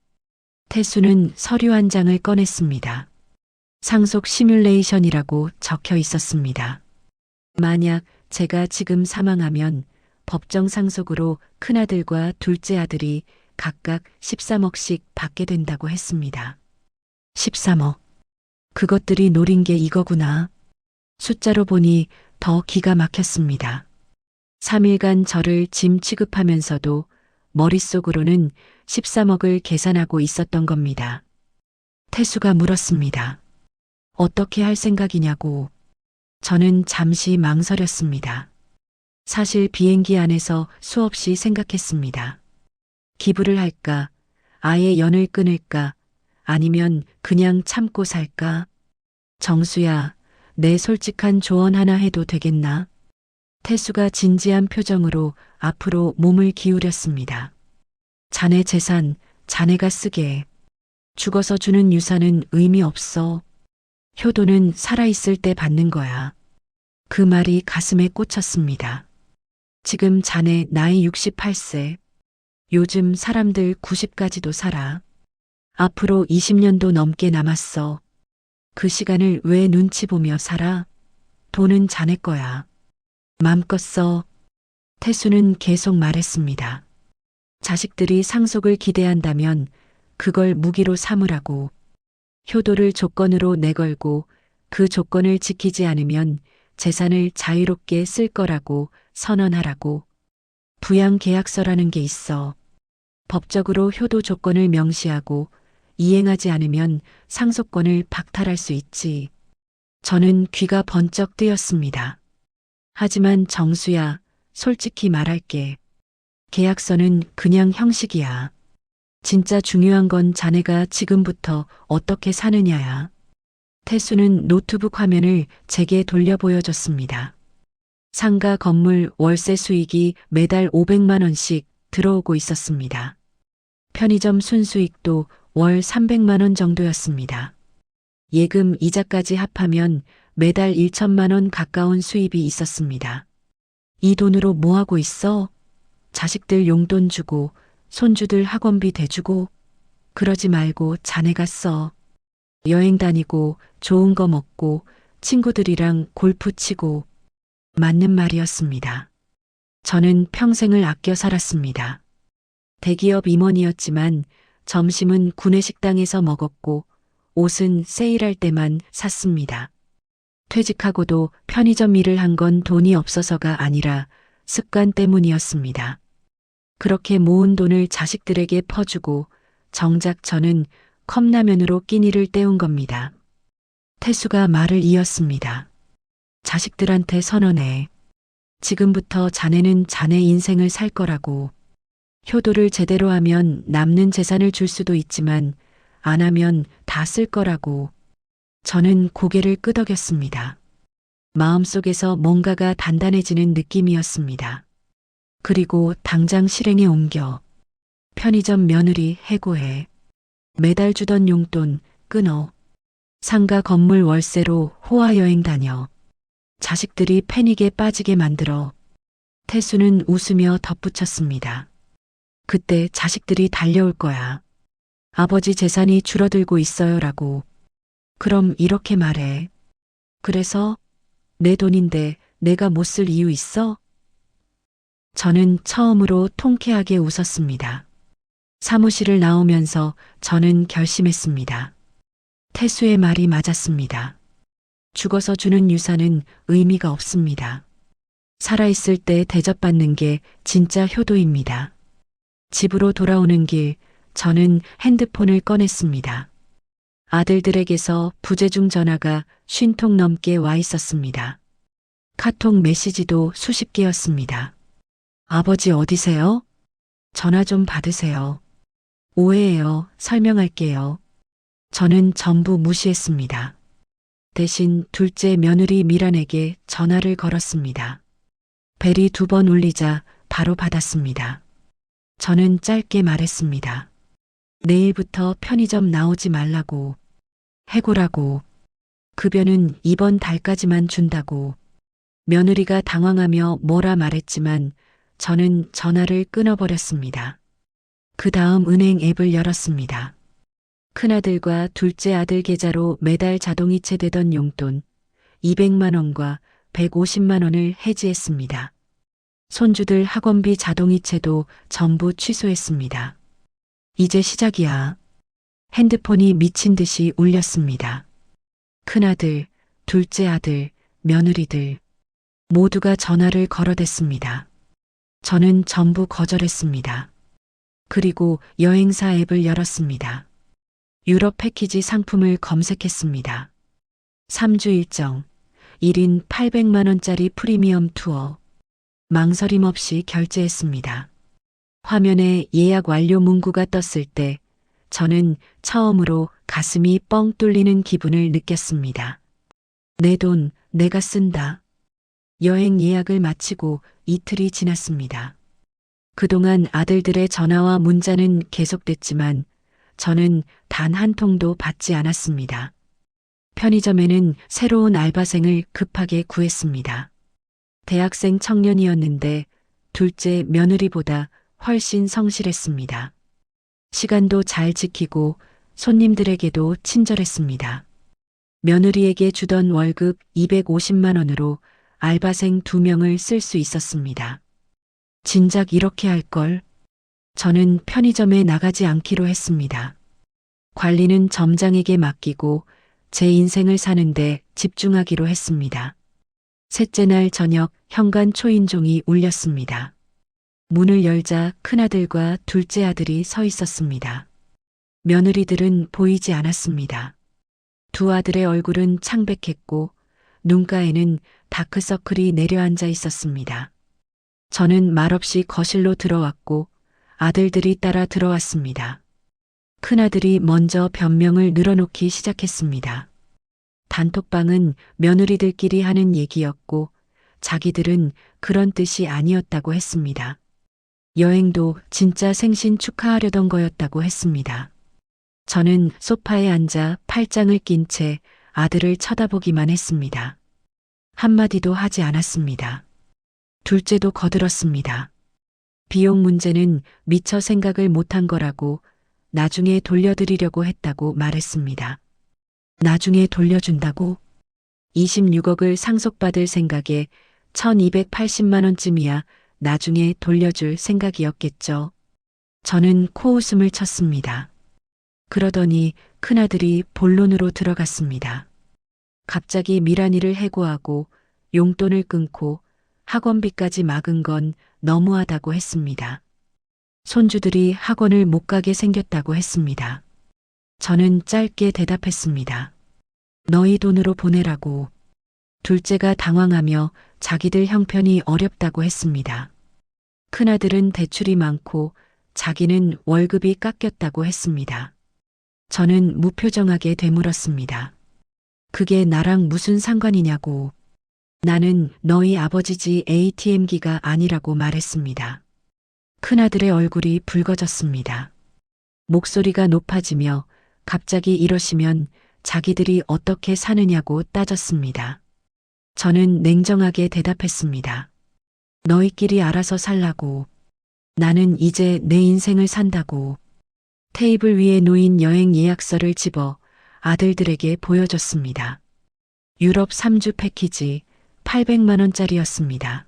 태수는 서류 한 장을 꺼냈습니다. 상속 시뮬레이션이라고 적혀 있었습니다. 만약 제가 지금 사망하면 법정 상속으로 큰아들과 둘째 아들이 각각 13억씩 받게 된다고 했습니다. 13억. 그것들이 노린 게 이거구나. 숫자로 보니 더 기가 막혔습니다. 3일간 저를 짐 취급하면서도 머릿속으로는 13억을 계산하고 있었던 겁니다. 태수가 물었습니다. 어떻게 할 생각이냐고. 저는 잠시 망설였습니다. 사실 비행기 안에서 수없이 생각했습니다. 기부를 할까, 아예 연을 끊을까, 아니면 그냥 참고 살까? 정수야, 내 솔직한 조언 하나 해도 되겠나? 태수가 진지한 표정으로 앞으로 몸을 기울였습니다. 자네 재산, 자네가 쓰게. 죽어서 주는 유산은 의미 없어. 효도는 살아있을 때 받는 거야. 그 말이 가슴에 꽂혔습니다. 지금 자네 나이 68세. 요즘 사람들 90까지도 살아. 앞으로 20년도 넘게 남았어. 그 시간을 왜 눈치 보며 살아? 돈은 자네 거야. 맘껏 써. 태수는 계속 말했습니다. 자식들이 상속을 기대한다면 그걸 무기로 삼으라고. 효도를 조건으로 내걸고 그 조건을 지키지 않으면 재산을 자유롭게 쓸 거라고 선언하라고. 부양계약서라는 게 있어. 법적으로 효도 조건을 명시하고 이행하지 않으면 상속권을 박탈할 수 있지. 저는 귀가 번쩍 뜨였습니다. 하지만 정수야, 솔직히 말할게. 계약서는 그냥 형식이야. 진짜 중요한 건 자네가 지금부터 어떻게 사느냐야. 태수는 노트북 화면을 제게 돌려 보여줬습니다. 상가 건물 월세 수익이 매달 500만 원씩 들어오고 있었습니다. 편의점 순수익도 월 300만 원 정도였습니다. 예금 이자까지 합하면 매달 1천만 원 가까운 수입이 있었습니다. 이 돈으로 뭐 하고 있어? 자식들 용돈 주고 손주들 학원비 대주고. 그러지 말고 자네가 써. 여행 다니고 좋은 거 먹고 친구들이랑 골프 치고. 맞는 말이었습니다. 저는 평생을 아껴 살았습니다. 대기업 임원이었지만 점심은 구내식당에서 먹었고 옷은 세일할 때만 샀습니다. 퇴직하고도 편의점 일을 한 건 돈이 없어서가 아니라 습관 때문이었습니다. 그렇게 모은 돈을 자식들에게 퍼주고 정작 저는 컵라면으로 끼니를 때운 겁니다. 태수가 말을 이었습니다. 자식들한테 선언해. 지금부터 자네는 자네 인생을 살 거라고. 효도를 제대로 하면 남는 재산을 줄 수도 있지만 안 하면 다 쓸 거라고. 저는 고개를 끄덕였습니다. 마음속에서 뭔가가 단단해지는 느낌이었습니다. 그리고 당장 실행에 옮겨. 편의점 며느리 해고해. 매달 주던 용돈 끊어. 상가 건물 월세로 호화 여행 다녀. 자식들이 패닉에 빠지게 만들어. 태수는 웃으며 덧붙였습니다. 그때 자식들이 달려올 거야. 아버지 재산이 줄어들고 있어요라고. 그럼 이렇게 말해. 그래서 내 돈인데 내가 못 쓸 이유 있어? 저는 처음으로 통쾌하게 웃었습니다. 사무실을 나오면서 저는 결심했습니다. 태수의 말이 맞았습니다. 죽어서 주는 유산은 의미가 없습니다. 살아있을 때 대접받는 게 진짜 효도입니다. 집으로 돌아오는 길, 저는 핸드폰을 꺼냈습니다. 아들들에게서 부재중 전화가 50통 넘게 와 있었습니다. 카톡 메시지도 수십 개였습니다. 아버지 어디세요? 전화 좀 받으세요. 오해예요. 설명할게요. 저는 전부 무시했습니다. 대신 둘째 며느리 미란에게 전화를 걸었습니다. 벨이 2번 울리자 바로 받았습니다. 저는 짧게 말했습니다. 내일부터 편의점 나오지 말라고. 해고라고. 급여는 이번 달까지만 준다고. 며느리가 당황하며 뭐라 말했지만 저는 전화를 끊어버렸습니다. 그 다음 은행 앱을 열었습니다. 큰아들과 둘째 아들 계좌로 매달 자동이체 되던 용돈 200만 원과 150만 원을 해지했습니다. 손주들 학원비 자동이체도 전부 취소했습니다. 이제 시작이야. 핸드폰이 미친 듯이 울렸습니다. 큰아들, 둘째 아들, 며느리들 모두가 전화를 걸어댔습니다. 저는 전부 거절했습니다. 그리고 여행사 앱을 열었습니다. 유럽 패키지 상품을 검색했습니다. 3주 일정, 1인 800만 원짜리 프리미엄 투어. 망설임 없이 결제했습니다. 화면에 예약 완료 문구가 떴을 때 저는 처음으로 가슴이 뻥 뚫리는 기분을 느꼈습니다. 내 돈 내가 쓴다. 여행 예약을 마치고 이틀이 지났습니다. 그동안 아들들의 전화와 문자는 계속됐지만 저는 단 한 통도 받지 않았습니다. 편의점에는 새로운 알바생을 급하게 구했습니다. 대학생 청년이었는데 둘째 며느리보다 훨씬 성실했습니다. 시간도 잘 지키고 손님들에게도 친절했습니다. 며느리에게 주던 월급 250만 원으로 알바생 2명을 쓸 수 있었습니다. 진작 이렇게 할 걸. 저는 편의점에 나가지 않기로 했습니다. 관리는 점장에게 맡기고 제 인생을 사는데 집중하기로 했습니다. 셋째 날 저녁 현관 초인종이 울렸습니다. 문을 열자 큰아들과 둘째 아들이 서 있었습니다. 며느리들은 보이지 않았습니다. 두 아들의 얼굴은 창백했고 눈가에는 다크서클이 내려앉아 있었습니다. 저는 말없이 거실로 들어왔고 아들들이 따라 들어왔습니다. 큰아들이 먼저 변명을 늘어놓기 시작했습니다. 단톡방은 며느리들끼리 하는 얘기였고 자기들은 그런 뜻이 아니었다고 했습니다. 여행도 진짜 생신 축하하려던 거였다고 했습니다. 저는 소파에 앉아 팔짱을 낀 채 아들을 쳐다보기만 했습니다. 한마디도 하지 않았습니다. 둘째도 거들었습니다. 비용 문제는 미처 생각을 못한 거라고 나중에 돌려드리려고 했다고 말했습니다. 나중에 돌려준다고? 26억을 상속받을 생각에 1280만 원쯤이야 나중에 돌려줄 생각이었겠죠. 저는 코웃음을 쳤습니다. 그러더니 큰아들이 본론으로 들어갔습니다. 갑자기 미란이를 해고하고 용돈을 끊고 학원비까지 막은 건 너무하다고 했습니다. 손주들이 학원을 못 가게 생겼다고 했습니다. 저는 짧게 대답했습니다. 너희 돈으로 보내라고. 둘째가 당황하며 자기들 형편이 어렵다고 했습니다. 큰아들은 대출이 많고 자기는 월급이 깎였다고 했습니다. 저는 무표정하게 되물었습니다. 그게 나랑 무슨 상관이냐고. 나는 너희 아버지지 ATM기가 아니라고 말했습니다. 큰아들의 얼굴이 붉어졌습니다. 목소리가 높아지며 갑자기 이러시면 자기들이 어떻게 사느냐고 따졌습니다. 저는 냉정하게 대답했습니다. 너희끼리 알아서 살라고. 나는 이제 내 인생을 산다고. 테이블 위에 놓인 여행 예약서를 집어 아들들에게 보여줬습니다. 유럽 3주 패키지 800만 원짜리였습니다.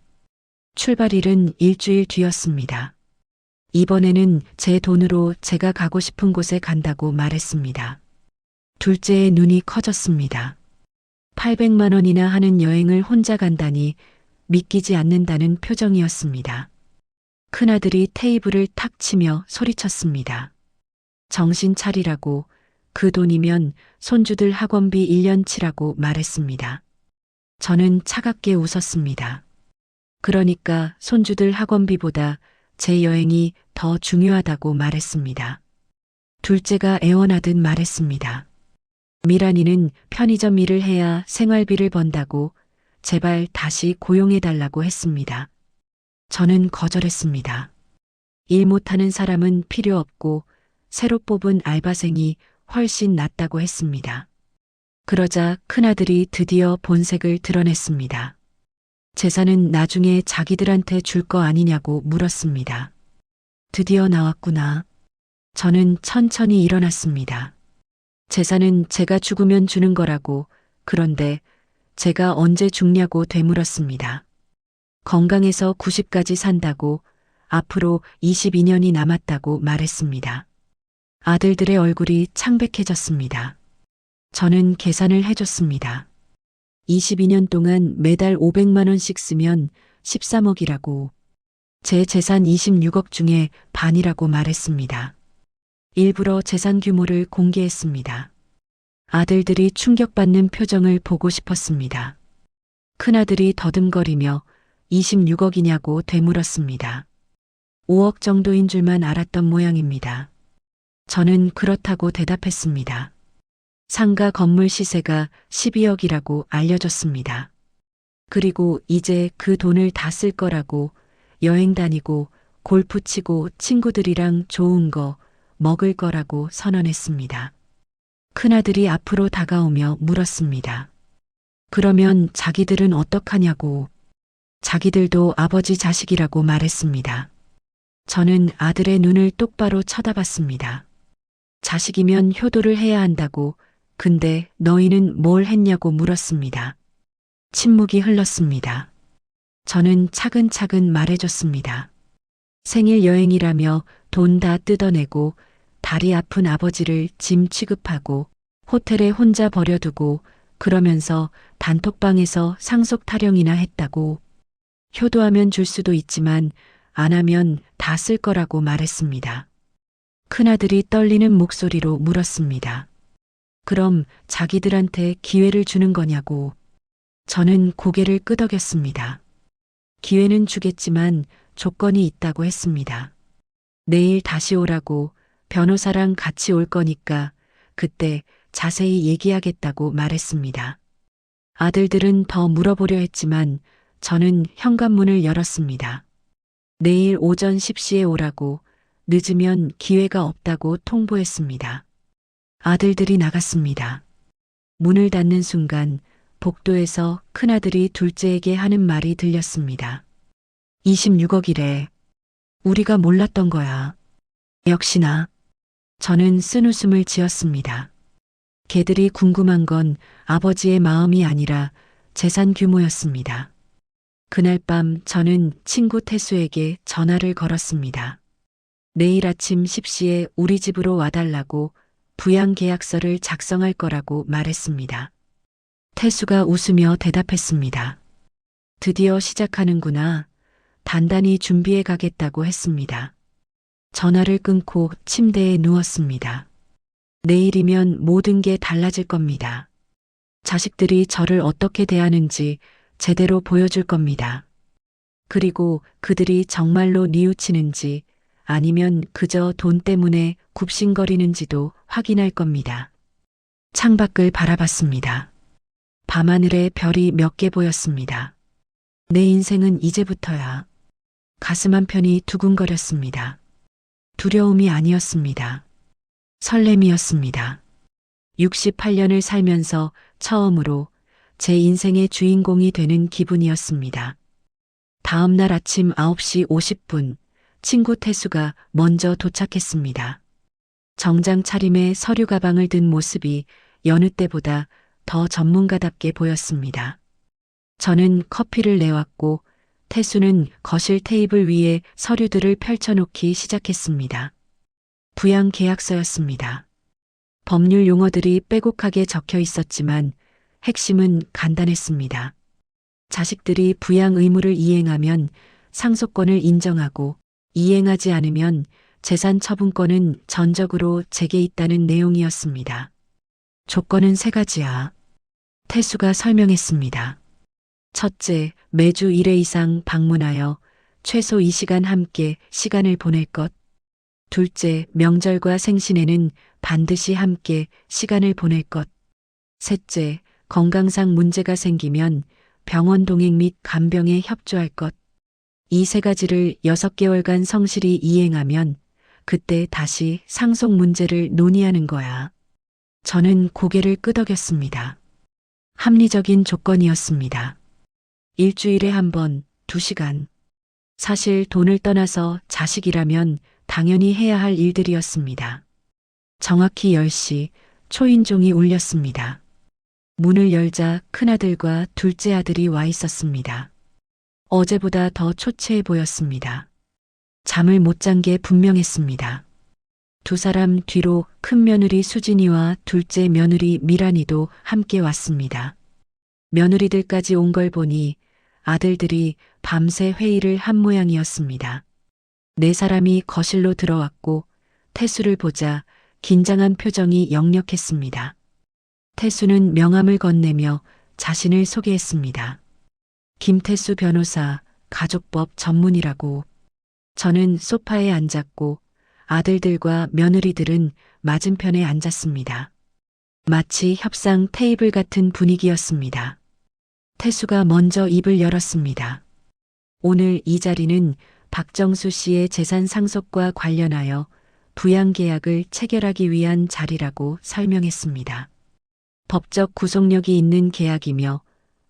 출발일은 일주일 뒤였습니다. 이번에는 제 돈으로 제가 가고 싶은 곳에 간다고 말했습니다. 둘째의 눈이 커졌습니다. 800만 원이나 하는 여행을 혼자 간다니 믿기지 않는다는 표정이었습니다. 큰아들이 테이블을 탁 치며 소리쳤습니다. 정신 차리라고. 그 돈이면 손주들 학원비 1년치라고 말했습니다. 저는 차갑게 웃었습니다. 그러니까 손주들 학원비보다 제 여행이 더 중요하다고 말했습니다. 둘째가 애원하듯 말했습니다. 미란이는 편의점 일을 해야 생활비를 번다고 제발 다시 고용해달라고 했습니다. 저는 거절했습니다. 일 못하는 사람은 필요 없고 새로 뽑은 알바생이 훨씬 낫다고 했습니다. 그러자 큰아들이 드디어 본색을 드러냈습니다. 재산은 나중에 자기들한테 줄 거 아니냐고 물었습니다. 드디어 나왔구나. 저는 천천히 일어났습니다. 재산은 제가 죽으면 주는 거라고. 그런데 제가 언제 죽냐고 되물었습니다. 건강해서 90까지 산다고. 앞으로 22년이 남았다고 말했습니다. 아들들의 얼굴이 창백해졌습니다. 저는 계산을 해줬습니다. 22년 동안 매달 500만 원씩 쓰면 13억이라고. 제 재산 26억 중에 반이라고 말했습니다. 일부러 재산 규모를 공개했습니다. 아들들이 충격받는 표정을 보고 싶었습니다. 큰아들이 더듬거리며 26억이냐고 되물었습니다. 5억 정도인 줄만 알았던 모양입니다. 저는 그렇다고 대답했습니다. 상가 건물 시세가 12억이라고 알려줬습니다. 그리고 이제 그 돈을 다 쓸 거라고. 여행 다니고 골프 치고 친구들이랑 좋은 거 먹을 거라고 선언했습니다. 큰아들이 앞으로 다가오며 물었습니다. 그러면 자기들은 어떡하냐고. 자기들도 아버지 자식이라고 말했습니다. 저는 아들의 눈을 똑바로 쳐다봤습니다. 자식이면 효도를 해야 한다고. 근데 너희는 뭘 했냐고 물었습니다. 침묵이 흘렀습니다. 저는 차근차근 말해줬습니다. 생일 여행이라며 돈 다 뜯어내고 다리 아픈 아버지를 짐 취급하고 호텔에 혼자 버려두고 그러면서 단톡방에서 상속 타령이나 했다고. 효도하면 줄 수도 있지만 안 하면 다 쓸 거라고 말했습니다. 큰아들이 떨리는 목소리로 물었습니다. 그럼 자기들한테 기회를 주는 거냐고. 저는 고개를 끄덕였습니다. 기회는 주겠지만 조건이 있다고 했습니다. 내일 다시 오라고. 변호사랑 같이 올 거니까 그때 자세히 얘기하겠다고 말했습니다. 아들들은 더 물어보려 했지만 저는 현관문을 열었습니다. 내일 오전 10시에 오라고. 늦으면 기회가 없다고 통보했습니다. 아들들이 나갔습니다. 문을 닫는 순간 복도에서 큰아들이 둘째에게 하는 말이 들렸습니다. 26억이래. 우리가 몰랐던 거야. 역시나. 저는 쓴웃음을 지었습니다. 걔들이 궁금한 건 아버지의 마음이 아니라 재산 규모였습니다. 그날 밤 저는 친구 태수에게 전화를 걸었습니다. 내일 아침 10시에 우리 집으로 와달라고 부양 계약서를 작성할 거라고 말했습니다. 태수가 웃으며 대답했습니다. 드디어 시작하는구나. 단단히 준비해 가겠다고 했습니다. 전화를 끊고 침대에 누웠습니다. 내일이면 모든 게 달라질 겁니다. 자식들이 저를 어떻게 대하는지 제대로 보여줄 겁니다. 그리고 그들이 정말로 뉘우치는지 아니면 그저 돈 때문에 굽신거리는지도 확인할 겁니다. 창밖을 바라봤습니다. 밤하늘에 별이 몇 개 보였습니다. 내 인생은 이제부터야. 가슴 한편이 두근거렸습니다. 두려움이 아니었습니다. 설렘이었습니다. 68년을 살면서 처음으로 제 인생의 주인공이 되는 기분이었습니다. 다음 날 아침 9시 50분, 친구 태수가 먼저 도착했습니다. 정장 차림에 서류 가방을 든 모습이 여느 때보다 더 전문가답게 보였습니다. 저는 커피를 내왔고 태수는 거실 테이블 위에 서류들을 펼쳐놓기 시작했습니다. 부양 계약서였습니다. 법률 용어들이 빼곡하게 적혀 있었지만 핵심은 간단했습니다. 자식들이 부양 의무를 이행하면 상속권을 인정하고 이행하지 않으면 재산 처분권은 전적으로 제게 있다는 내용이었습니다. 조건은 3가지야. 태수가 설명했습니다. 첫째, 매주 1회 이상 방문하여 최소 2시간 함께 시간을 보낼 것. 둘째, 명절과 생신에는 반드시 함께 시간을 보낼 것. 셋째, 건강상 문제가 생기면 병원 동행 및 간병에 협조할 것. 이 3가지를 6개월간 성실히 이행하면 그때 다시 상속 문제를 논의하는 거야. 저는 고개를 끄덕였습니다. 합리적인 조건이었습니다. 일주일에 한 번, 2시간. 사실 돈을 떠나서 자식이라면 당연히 해야 할 일들이었습니다. 정확히 10시 초인종이 울렸습니다. 문을 열자 큰아들과 둘째 아들이 와 있었습니다. 어제보다 더 초췌해 보였습니다. 잠을 못 잔 게 분명했습니다. 2사람 뒤로 큰 며느리 수진이와 둘째 며느리 미란이도 함께 왔습니다. 며느리들까지 온 걸 보니 아들들이 밤새 회의를 한 모양이었습니다. 4사람이 거실로 들어왔고 태수를 보자 긴장한 표정이 역력했습니다. 태수는 명함을 건네며 자신을 소개했습니다. 김태수 변호사, 가족법 전문이라고. 저는 소파에 앉았고 아들들과 며느리들은 맞은편에 앉았습니다. 마치 협상 테이블 같은 분위기였습니다. 태수가 먼저 입을 열었습니다. 오늘 이 자리는 박정수 씨의 재산 상속과 관련하여 부양 계약을 체결하기 위한 자리라고 설명했습니다. 법적 구속력이 있는 계약이며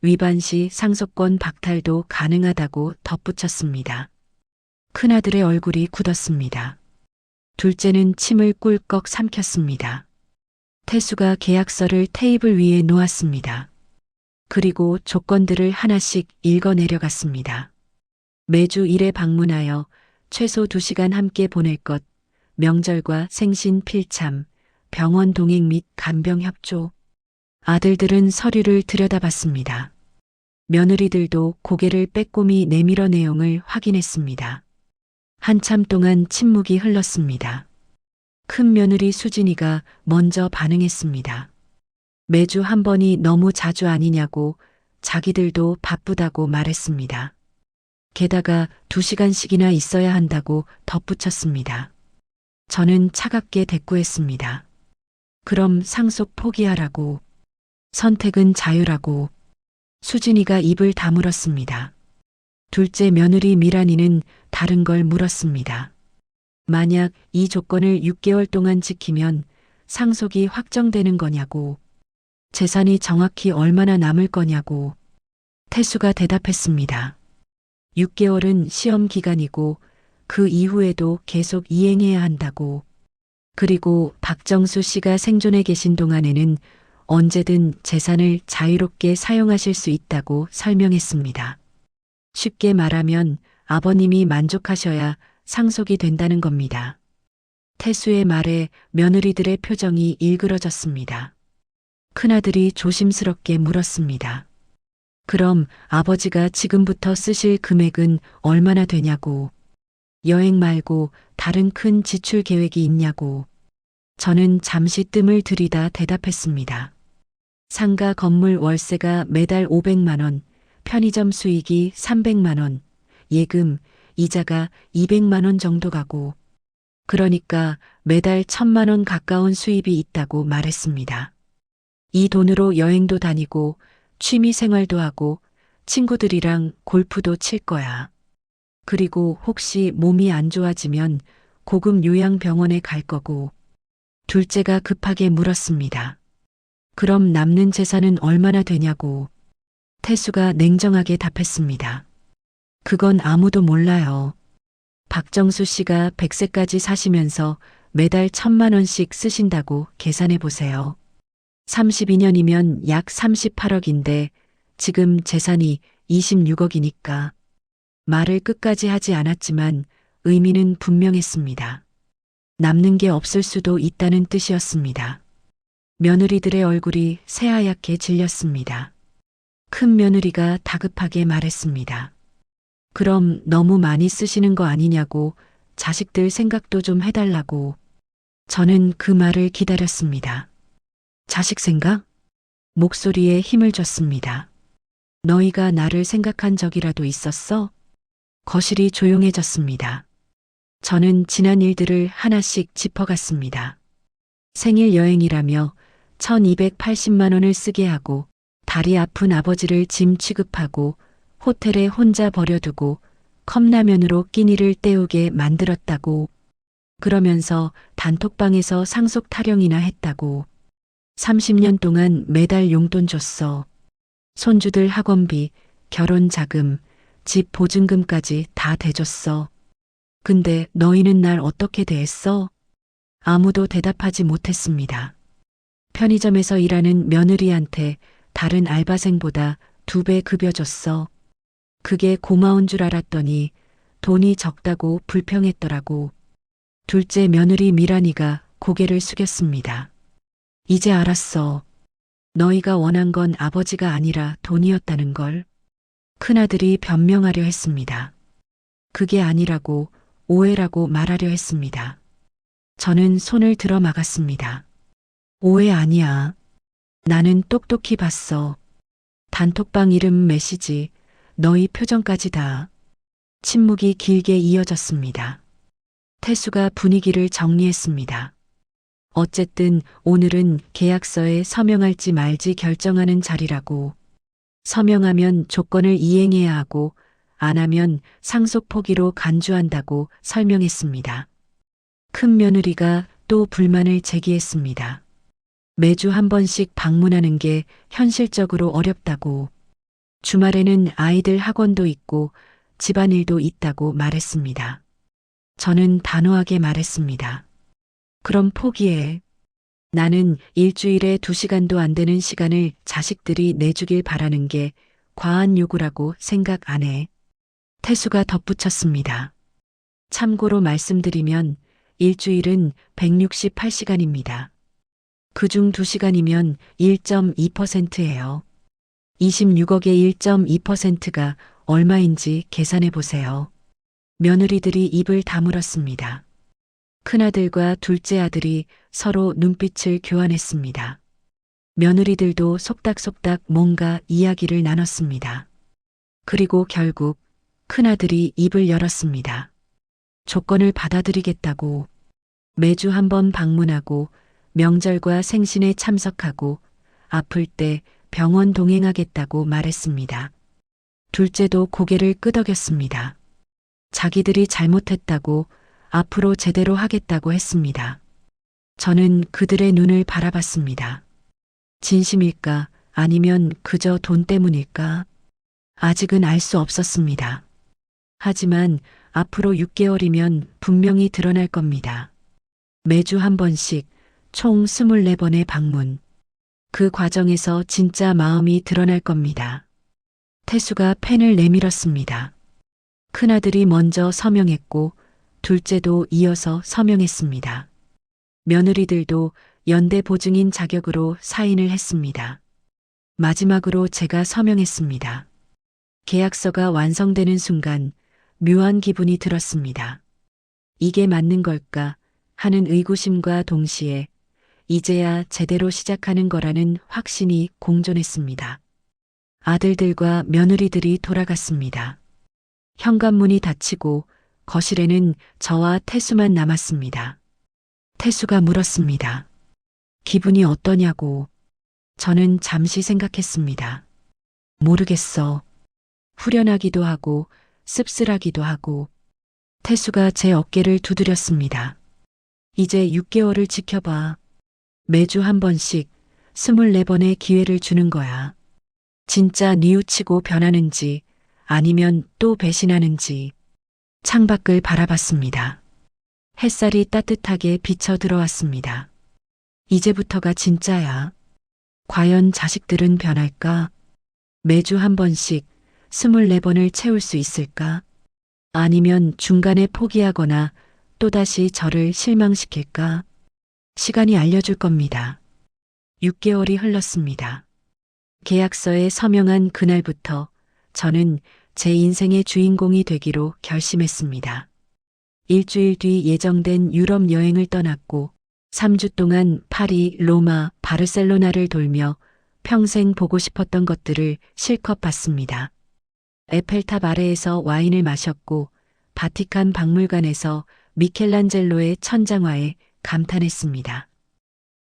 위반 시 상속권 박탈도 가능하다고 덧붙였습니다. 큰아들의 얼굴이 굳었습니다. 둘째는 침을 꿀꺽 삼켰습니다. 태수가 계약서를 테이블 위에 놓았습니다. 그리고 조건들을 하나씩 읽어 내려갔습니다. 매주 1회 방문하여 최소 2시간 함께 보낼 것, 명절과 생신 필참, 병원 동행 및 간병 협조. 아들들은 서류를 들여다봤습니다. 며느리들도 고개를 빼꼼히 내밀어 내용을 확인했습니다. 한참 동안 침묵이 흘렀습니다. 큰 며느리 수진이가 먼저 반응했습니다. 매주 한 번이 너무 자주 아니냐고 자기들도 바쁘다고 말했습니다. 게다가 2시간씩이나 있어야 한다고 덧붙였습니다. 저는 차갑게 대꾸했습니다. 그럼 상속 포기하라고. 선택은 자유라고. 수진이가 입을 다물었습니다. 둘째 며느리 미란이는 다른 걸 물었습니다. 만약 이 조건을 6개월 동안 지키면 상속이 확정되는 거냐고. 재산이 정확히 얼마나 남을 거냐고. 태수가 대답했습니다. 6개월은 시험 기간이고 그 이후에도 계속 이행해야 한다고. 그리고 박정수 씨가 생존해 계신 동안에는 언제든 재산을 자유롭게 사용하실 수 있다고 설명했습니다. 쉽게 말하면 아버님이 만족하셔야 상속이 된다는 겁니다. 태수의 말에 며느리들의 표정이 일그러졌습니다. 큰아들이 조심스럽게 물었습니다. 그럼 아버지가 지금부터 쓰실 금액은 얼마나 되냐고. 여행 말고 다른 큰 지출 계획이 있냐고. 저는 잠시 뜸을 들이다 대답했습니다. 상가 건물 월세가 매달 500만 원, 편의점 수익이 300만 원, 예금, 이자가 200만 원 정도 가고, 그러니까 매달 1000만 원 가까운 수입이 있다고 말했습니다. 이 돈으로 여행도 다니고 취미 생활도 하고 친구들이랑 골프도 칠 거야. 그리고 혹시 몸이 안 좋아지면 고급 요양병원에 갈 거고. 둘째가 급하게 물었습니다. 그럼 남는 재산은 얼마나 되냐고. 태수가 냉정하게 답했습니다. 그건 아무도 몰라요. 박정수 씨가 100세까지 사시면서 매달 1000만 원씩 쓰신다고 계산해 보세요. 32년이면 약 38억인데 지금 재산이 26억이니까. 말을 끝까지 하지 않았지만 의미는 분명했습니다. 남는 게 없을 수도 있다는 뜻이었습니다. 며느리들의 얼굴이 새하얗게 질렸습니다. 큰 며느리가 다급하게 말했습니다. 그럼 너무 많이 쓰시는 거 아니냐고, 자식들 생각도 좀 해달라고. 저는 그 말을 기다렸습니다. 자식 생각? 목소리에 힘을 줬습니다. 너희가 나를 생각한 적이라도 있었어? 거실이 조용해졌습니다. 저는 지난 일들을 하나씩 짚어갔습니다. 생일 여행이라며 1280만 원을 쓰게 하고, 다리 아픈 아버지를 짐 취급하고, 호텔에 혼자 버려두고 컵라면으로 끼니를 때우게 만들었다고. 그러면서 단톡방에서 상속 타령이나 했다고. 30년 동안 매달 용돈 줬어. 손주들 학원비, 결혼 자금, 집 보증금까지 다 대줬어. 근데 너희는 날 어떻게 대했어? 아무도 대답하지 못했습니다. 편의점에서 일하는 며느리한테 다른 알바생보다 2배 급여 줬어. 그게 고마운 줄 알았더니 돈이 적다고 불평했더라고. 둘째 며느리 미란이가 고개를 숙였습니다. 이제 알았어. 너희가 원한 건 아버지가 아니라 돈이었다는 걸. 큰아들이 변명하려 했습니다. 그게 아니라고, 오해라고 말하려 했습니다. 저는 손을 들어 막았습니다. 오해 아니야. 나는 똑똑히 봤어. 단톡방 이름 메시지, 너희 표정까지 다. 침묵이 길게 이어졌습니다. 태수가 분위기를 정리했습니다. 어쨌든 오늘은 계약서에 서명할지 말지 결정하는 자리라고. 서명하면 조건을 이행해야 하고 안 하면 상속 포기로 간주한다고 설명했습니다. 큰 며느리가 또 불만을 제기했습니다. 매주 한 번씩 방문하는 게 현실적으로 어렵다고. 주말에는 아이들 학원도 있고 집안일도 있다고 말했습니다. 저는 단호하게 말했습니다. 그럼 포기해. 나는 일주일에 2시간도 안 되는 시간을 자식들이 내주길 바라는 게 과한 요구라고 생각 안 해. 태수가 덧붙였습니다. 참고로 말씀드리면 일주일은 168시간입니다. 그중 2시간이면 1.2%예요. 26억의 1.2%가 얼마인지 계산해 보세요. 며느리들이 입을 다물었습니다. 큰아들과 둘째 아들이 서로 눈빛을 교환했습니다. 며느리들도 속닥속닥 뭔가 이야기를 나눴습니다. 그리고 결국 큰아들이 입을 열었습니다. 조건을 받아들이겠다고. 매주 한 번 방문하고 명절과 생신에 참석하고 아플 때 병원 동행하겠다고 말했습니다. 둘째도 고개를 끄덕였습니다. 자기들이 잘못했다고 앞으로 제대로 하겠다고 했습니다. 저는 그들의 눈을 바라봤습니다. 진심일까 아니면 그저 돈 때문일까? 아직은 알 수 없었습니다. 하지만 앞으로 6개월이면 분명히 드러날 겁니다. 매주 한 번씩 총 24번의 방문. 그 과정에서 진짜 마음이 드러날 겁니다. 태수가 펜을 내밀었습니다. 큰아들이 먼저 서명했고 둘째도 이어서 서명했습니다. 며느리들도 연대 보증인 자격으로 사인을 했습니다. 마지막으로 제가 서명했습니다. 계약서가 완성되는 순간 묘한 기분이 들었습니다. 이게 맞는 걸까 하는 의구심과 동시에 이제야 제대로 시작하는 거라는 확신이 공존했습니다. 아들들과 며느리들이 돌아갔습니다. 현관문이 닫히고 거실에는 저와 태수만 남았습니다. 태수가 물었습니다. 기분이 어떠냐고. 저는 잠시 생각했습니다. 모르겠어. 후련하기도 하고 씁쓸하기도 하고. 태수가 제 어깨를 두드렸습니다. 이제 6개월을 지켜봐. 매주 한 번씩 24번의 기회를 주는 거야. 진짜 뉘우치고 변하는지 아니면 또 배신하는지. 창밖을 바라봤습니다. 햇살이 따뜻하게 비쳐 들어왔습니다. 이제부터가 진짜야. 과연 자식들은 변할까? 매주 한 번씩 24번을 채울 수 있을까? 아니면 중간에 포기하거나 또다시 저를 실망시킬까? 시간이 알려줄 겁니다. 6개월이 흘렀습니다. 계약서에 서명한 그날부터 저는 제 인생의 주인공이 되기로 결심했습니다. 일주일 뒤 예정된 유럽 여행을 떠났고 3주 동안 파리, 로마, 바르셀로나를 돌며 평생 보고 싶었던 것들을 실컷 봤습니다. 에펠탑 아래에서 와인을 마셨고 바티칸 박물관에서 미켈란젤로의 천장화에 감탄했습니다.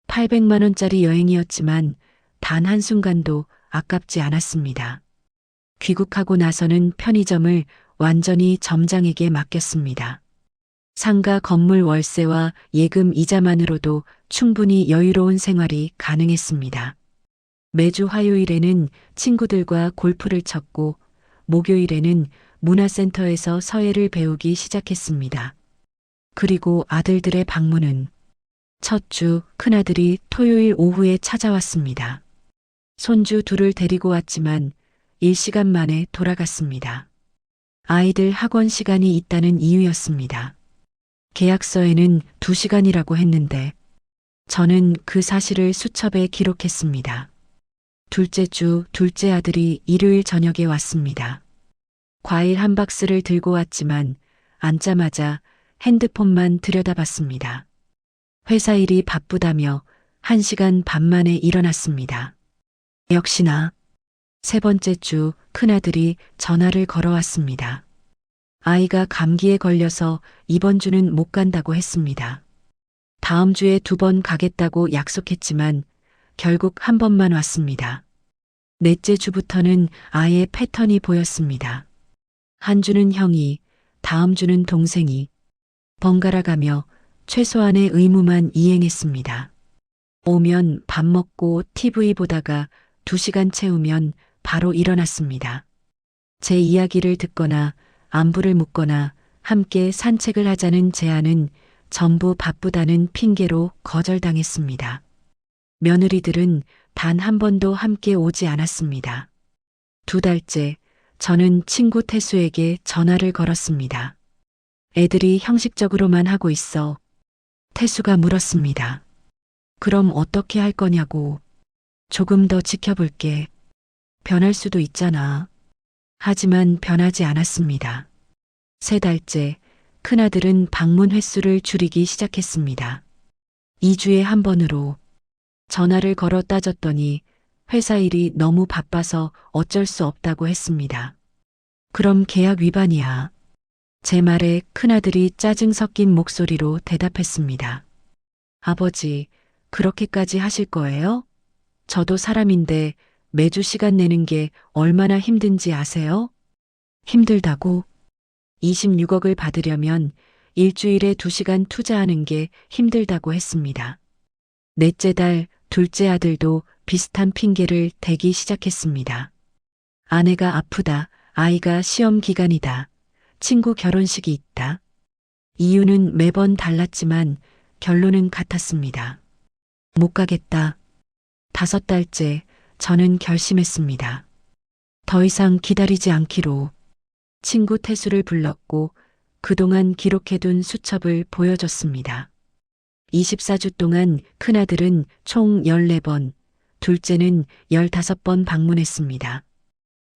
800만 원짜리 여행이었지만 단 한순간도 아깝지 않았습니다. 귀국하고 나서는 편의점을 완전히 점장에게 맡겼습니다. 상가 건물 월세와 예금 이자만으로도 충분히 여유로운 생활이 가능했습니다. 매주 화요일에는 친구들과 골프를 쳤고 목요일에는 문화센터에서 서예를 배우기 시작했습니다. 그리고 아들들의 방문은 첫 주 큰아들이 토요일 오후에 찾아왔습니다. 손주 둘을 데리고 왔지만 1시간 만에 돌아갔습니다. 아이들 학원 시간이 있다는 이유였습니다. 계약서에는 2시간이라고 했는데 저는 그 사실을 수첩에 기록했습니다. 둘째 주 둘째 아들이 일요일 저녁에 왔습니다. 과일 한 박스를 들고 왔지만 앉자마자 핸드폰만 들여다봤습니다. 회사 일이 바쁘다며 1시간 반 만에 일어났습니다. 역시나 세 번째 주 큰아들이 전화를 걸어왔습니다. 아이가 감기에 걸려서 이번 주는 못 간다고 했습니다. 다음 주에 2번 가겠다고 약속했지만 결국 한 번만 왔습니다. 넷째 주부터는 아예 패턴이 보였습니다. 한 주는 형이, 다음 주는 동생이 번갈아 가며 최소한의 의무만 이행했습니다. 오면 밥 먹고 TV 보다가 2시간 채우면 바로 일어났습니다. 제 이야기를 듣거나 안부를 묻거나 함께 산책을 하자는 제안은 전부 바쁘다는 핑계로 거절당했습니다. 며느리들은 단 한 번도 함께 오지 않았습니다. 2달째 저는 친구 태수에게 전화를 걸었습니다. 애들이 형식적으로만 하고 있어. 태수가 물었습니다. 그럼 어떻게 할 거냐고. 조금 더 지켜볼게. 변할 수도 있잖아. 하지만 변하지 않았습니다. 3달째 큰아들은 방문 횟수를 줄이기 시작했습니다. 2주에 한 번으로 전화를 걸어 따졌더니 회사 일이 너무 바빠서 어쩔 수 없다고 했습니다. 그럼 계약 위반이야. 제 말에 큰아들이 짜증 섞인 목소리로 대답했습니다. 아버지, 그렇게까지 하실 거예요? 저도 사람인데 매주 시간 내는 게 얼마나 힘든지 아세요? 힘들다고? 26억을 받으려면 일주일에 2시간 투자하는 게 힘들다고 했습니다. 넷째 달 둘째 아들도 비슷한 핑계를 대기 시작했습니다. 아내가 아프다, 아이가 시험 기간이다, 친구 결혼식이 있다. 이유는 매번 달랐지만 결론은 같았습니다. 못 가겠다. 5달째 저는 결심했습니다. 더 이상 기다리지 않기로. 친구 태수를 불렀고 그동안 기록해둔 수첩을 보여줬습니다. 24주 동안 큰아들은 총 14번, 둘째는 15번 방문했습니다.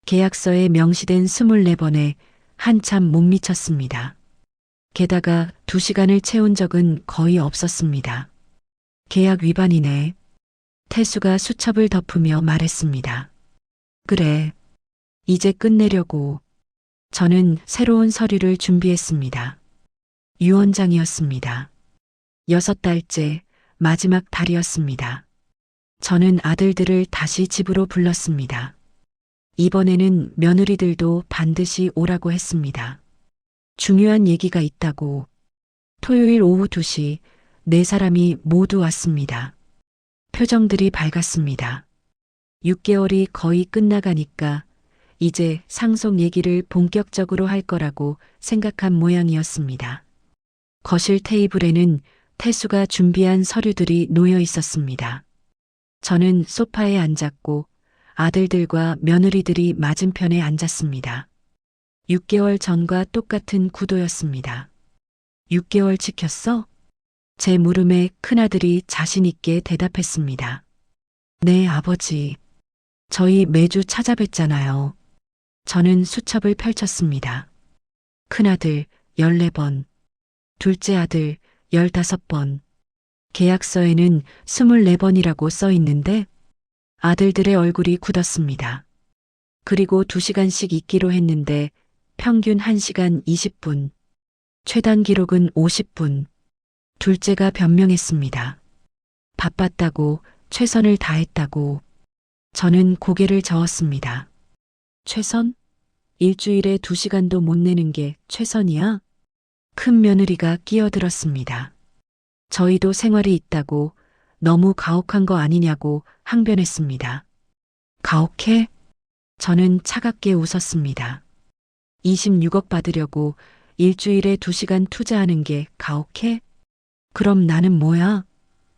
계약서에 명시된 24번에 한참 못 미쳤습니다. 게다가 2시간을 채운 적은 거의 없었습니다. 계약 위반이네. 태수가 수첩을 덮으며 말했습니다. 그래. 이제 끝내려고. 저는 새로운 서류를 준비했습니다. 유언장이었습니다. 6달째 마지막 달이었습니다. 저는 아들들을 다시 집으로 불렀습니다. 이번에는 며느리들도 반드시 오라고 했습니다. 중요한 얘기가 있다고. 토요일 오후 2시 네 사람이 모두 왔습니다. 표정들이 밝았습니다. 6개월이 거의 끝나가니까 이제 상속 얘기를 본격적으로 할 거라고 생각한 모양이었습니다. 거실 테이블에는 태수가 준비한 서류들이 놓여 있었습니다. 저는 소파에 앉았고 아들들과 며느리들이 맞은편에 앉았습니다. 6개월 전과 똑같은 구도였습니다. 6개월 지켰어? 제 물음에 큰아들이 자신있게 대답했습니다. 네, 아버지. 저희 매주 찾아뵀잖아요. 저는 수첩을 펼쳤습니다. 큰아들 14번, 둘째 아들 15번, 계약서에는 24번이라고 써 있는데 아들들의 얼굴이 굳었습니다. 그리고 2시간씩 있기로 했는데 평균 1시간 20분, 최단 기록은 50분. 둘째가 변명했습니다. 바빴다고, 최선을 다했다고. 저는 고개를 저었습니다. 최선? 일주일에 2시간도 못 내는 게 최선이야? 큰 며느리가 끼어들었습니다. 저희도 생활이 있다고 너무 가혹한 거 아니냐고 항변했습니다. 가혹해? 저는 차갑게 웃었습니다. 26억 받으려고 일주일에 2시간 투자하는 게 가혹해? 그럼 나는 뭐야?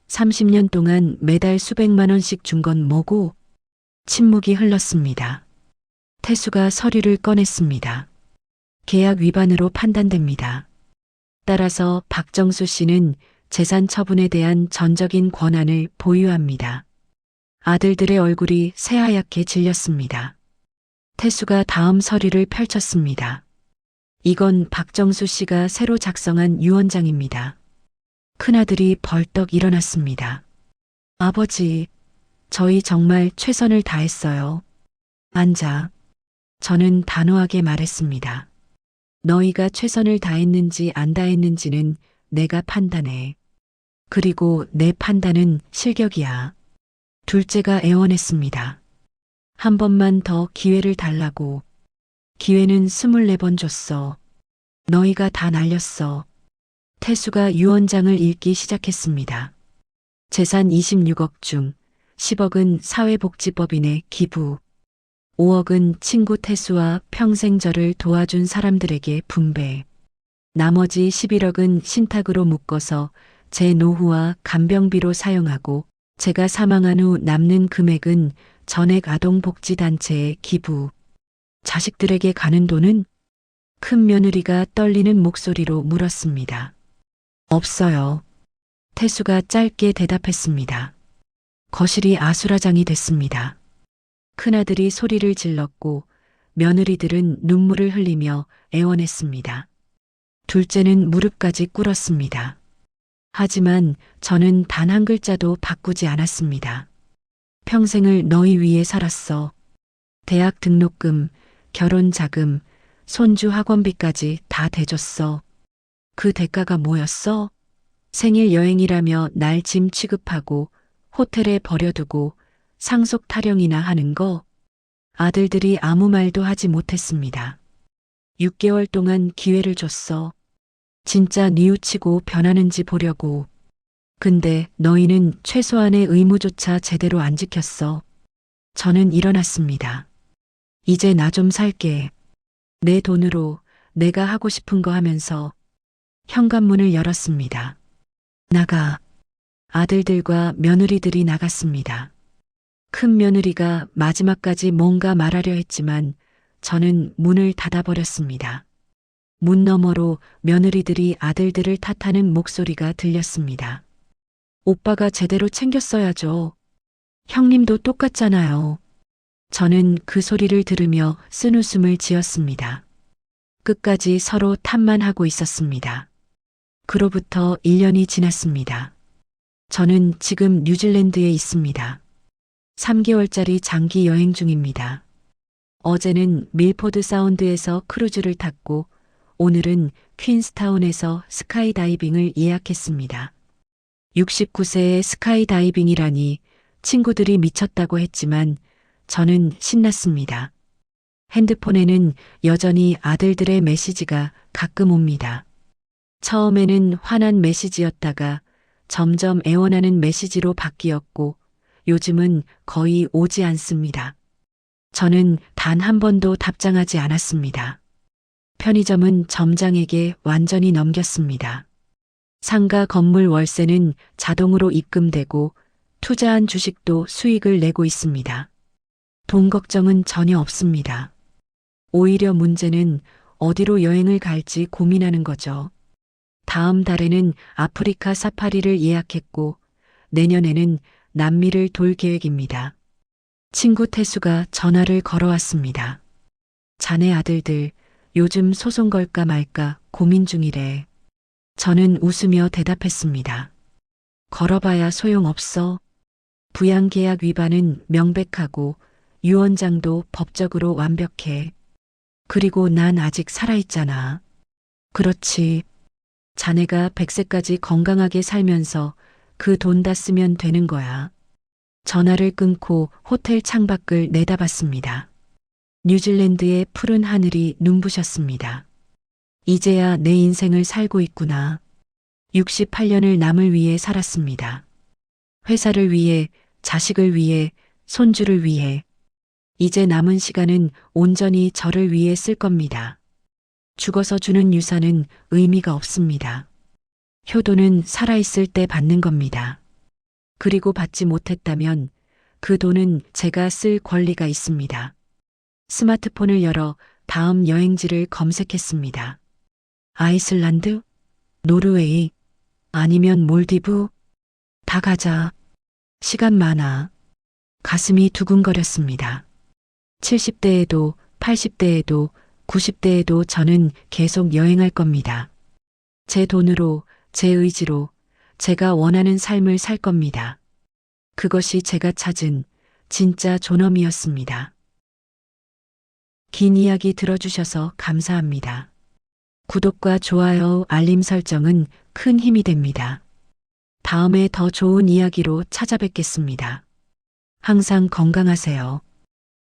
30년 동안 매달 수백만 원씩 준 건 뭐고? 침묵이 흘렀습니다. 태수가 서류를 꺼냈습니다. 계약 위반으로 판단됩니다. 따라서 박정수 씨는 재산 처분에 대한 전적인 권한을 보유합니다. 아들들의 얼굴이 새하얗게 질렸습니다. 태수가 다음 서류를 펼쳤습니다. 이건 박정수 씨가 새로 작성한 유언장입니다. 큰아들이 벌떡 일어났습니다. 아버지, 저희 정말 최선을 다했어요. 앉아. 저는 단호하게 말했습니다. 너희가 최선을 다했는지 안 다했는지는 내가 판단해. 그리고 내 판단은 실격이야. 둘째가 애원했습니다. 한 번만 더 기회를 달라고. 기회는 24번 줬어. 너희가 다 날렸어. 태수가 유언장을 읽기 시작했습니다. 재산 26억 중 10억은 사회복지법인에 기부, 5억은 친구 태수와 평생 저를 도와준 사람들에게 분배, 나머지 11억은 신탁으로 묶어서 제 노후와 간병비로 사용하고 제가 사망한 후 남는 금액은 전액 아동복지단체에 기부. 자식들에게 가는 돈은? 큰 며느리가 떨리는 목소리로 물었습니다. 없어요. 태수가 짧게 대답했습니다. 거실이 아수라장이 됐습니다. 큰아들이 소리를 질렀고 며느리들은 눈물을 흘리며 애원했습니다. 둘째는 무릎까지 꿇었습니다. 하지만 저는 단 한 글자도 바꾸지 않았습니다. 평생을 너희 위해 살았어. 대학 등록금, 결혼 자금, 손주 학원비까지 다 대줬어. 그 대가가 뭐였어? 생일 여행이라며 날 짐 취급하고 호텔에 버려두고 상속 타령이나 하는 거? 아들들이 아무 말도 하지 못했습니다. 6개월 동안 기회를 줬어. 진짜 뉘우치고 변하는지 보려고. 근데 너희는 최소한의 의무조차 제대로 안 지켰어. 저는 일어났습니다. 이제 나 좀 살게. 내 돈으로 내가 하고 싶은 거 하면서 현관문을 열었습니다. 나가. 아들들과 며느리들이 나갔습니다. 큰 며느리가 마지막까지 뭔가 말하려 했지만 저는 문을 닫아버렸습니다. 문 너머로 며느리들이 아들들을 탓하는 목소리가 들렸습니다. 오빠가 제대로 챙겼어야죠. 형님도 똑같잖아요. 저는 그 소리를 들으며 쓴웃음을 지었습니다. 끝까지 서로 탓만 하고 있었습니다. 그로부터 1년이 지났습니다. 저는 지금 뉴질랜드에 있습니다. 3개월짜리 장기 여행 중입니다. 어제는 밀포드 사운드에서 크루즈를 탔고 오늘은 퀸스타운에서 스카이다이빙을 예약했습니다. 69세의 스카이다이빙이라니 친구들이 미쳤다고 했지만 저는 신났습니다. 핸드폰에는 여전히 아들들의 메시지가 가끔 옵니다. 처음에는 화난 메시지였다가 점점 애원하는 메시지로 바뀌었고 요즘은 거의 오지 않습니다. 저는 단 한 번도 답장하지 않았습니다. 편의점은 점장에게 완전히 넘겼습니다. 상가 건물 월세는 자동으로 입금되고 투자한 주식도 수익을 내고 있습니다. 돈 걱정은 전혀 없습니다. 오히려 문제는 어디로 여행을 갈지 고민하는 거죠. 다음 달에는 아프리카 사파리를 예약했고 내년에는 남미를 돌 계획입니다. 친구 태수가 전화를 걸어왔습니다. 자네 아들들 요즘 소송 걸까 말까 고민 중이래. 저는 웃으며 대답했습니다. 걸어봐야 소용없어. 부양계약 위반은 명백하고 유언장도 법적으로 완벽해. 그리고 난 아직 살아있잖아. 그렇지. 자네가 100세까지 건강하게 살면서 그 돈 다 쓰면 되는 거야. 전화를 끊고 호텔 창밖을 내다봤습니다. 뉴질랜드의 푸른 하늘이 눈부셨습니다. 이제야 내 인생을 살고 있구나. 68년을 남을 위해 살았습니다. 회사를 위해, 자식을 위해, 손주를 위해. 이제 남은 시간은 온전히 저를 위해 쓸 겁니다. 죽어서 주는 유산은 의미가 없습니다. 효도는 살아있을 때 받는 겁니다. 그리고 받지 못했다면 그 돈은 제가 쓸 권리가 있습니다. 스마트폰을 열어 다음 여행지를 검색했습니다. 아이슬란드? 노르웨이? 아니면 몰디브? 다 가자. 시간 많아. 가슴이 두근거렸습니다. 70대에도 80대에도 90대에도 저는 계속 여행할 겁니다. 제 돈으로, 제 의지로 제가 원하는 삶을 살 겁니다. 그것이 제가 찾은 진짜 존엄이었습니다. 긴 이야기 들어주셔서 감사합니다. 구독과 좋아요, 알림 설정은 큰 힘이 됩니다. 다음에 더 좋은 이야기로 찾아뵙겠습니다. 항상 건강하세요.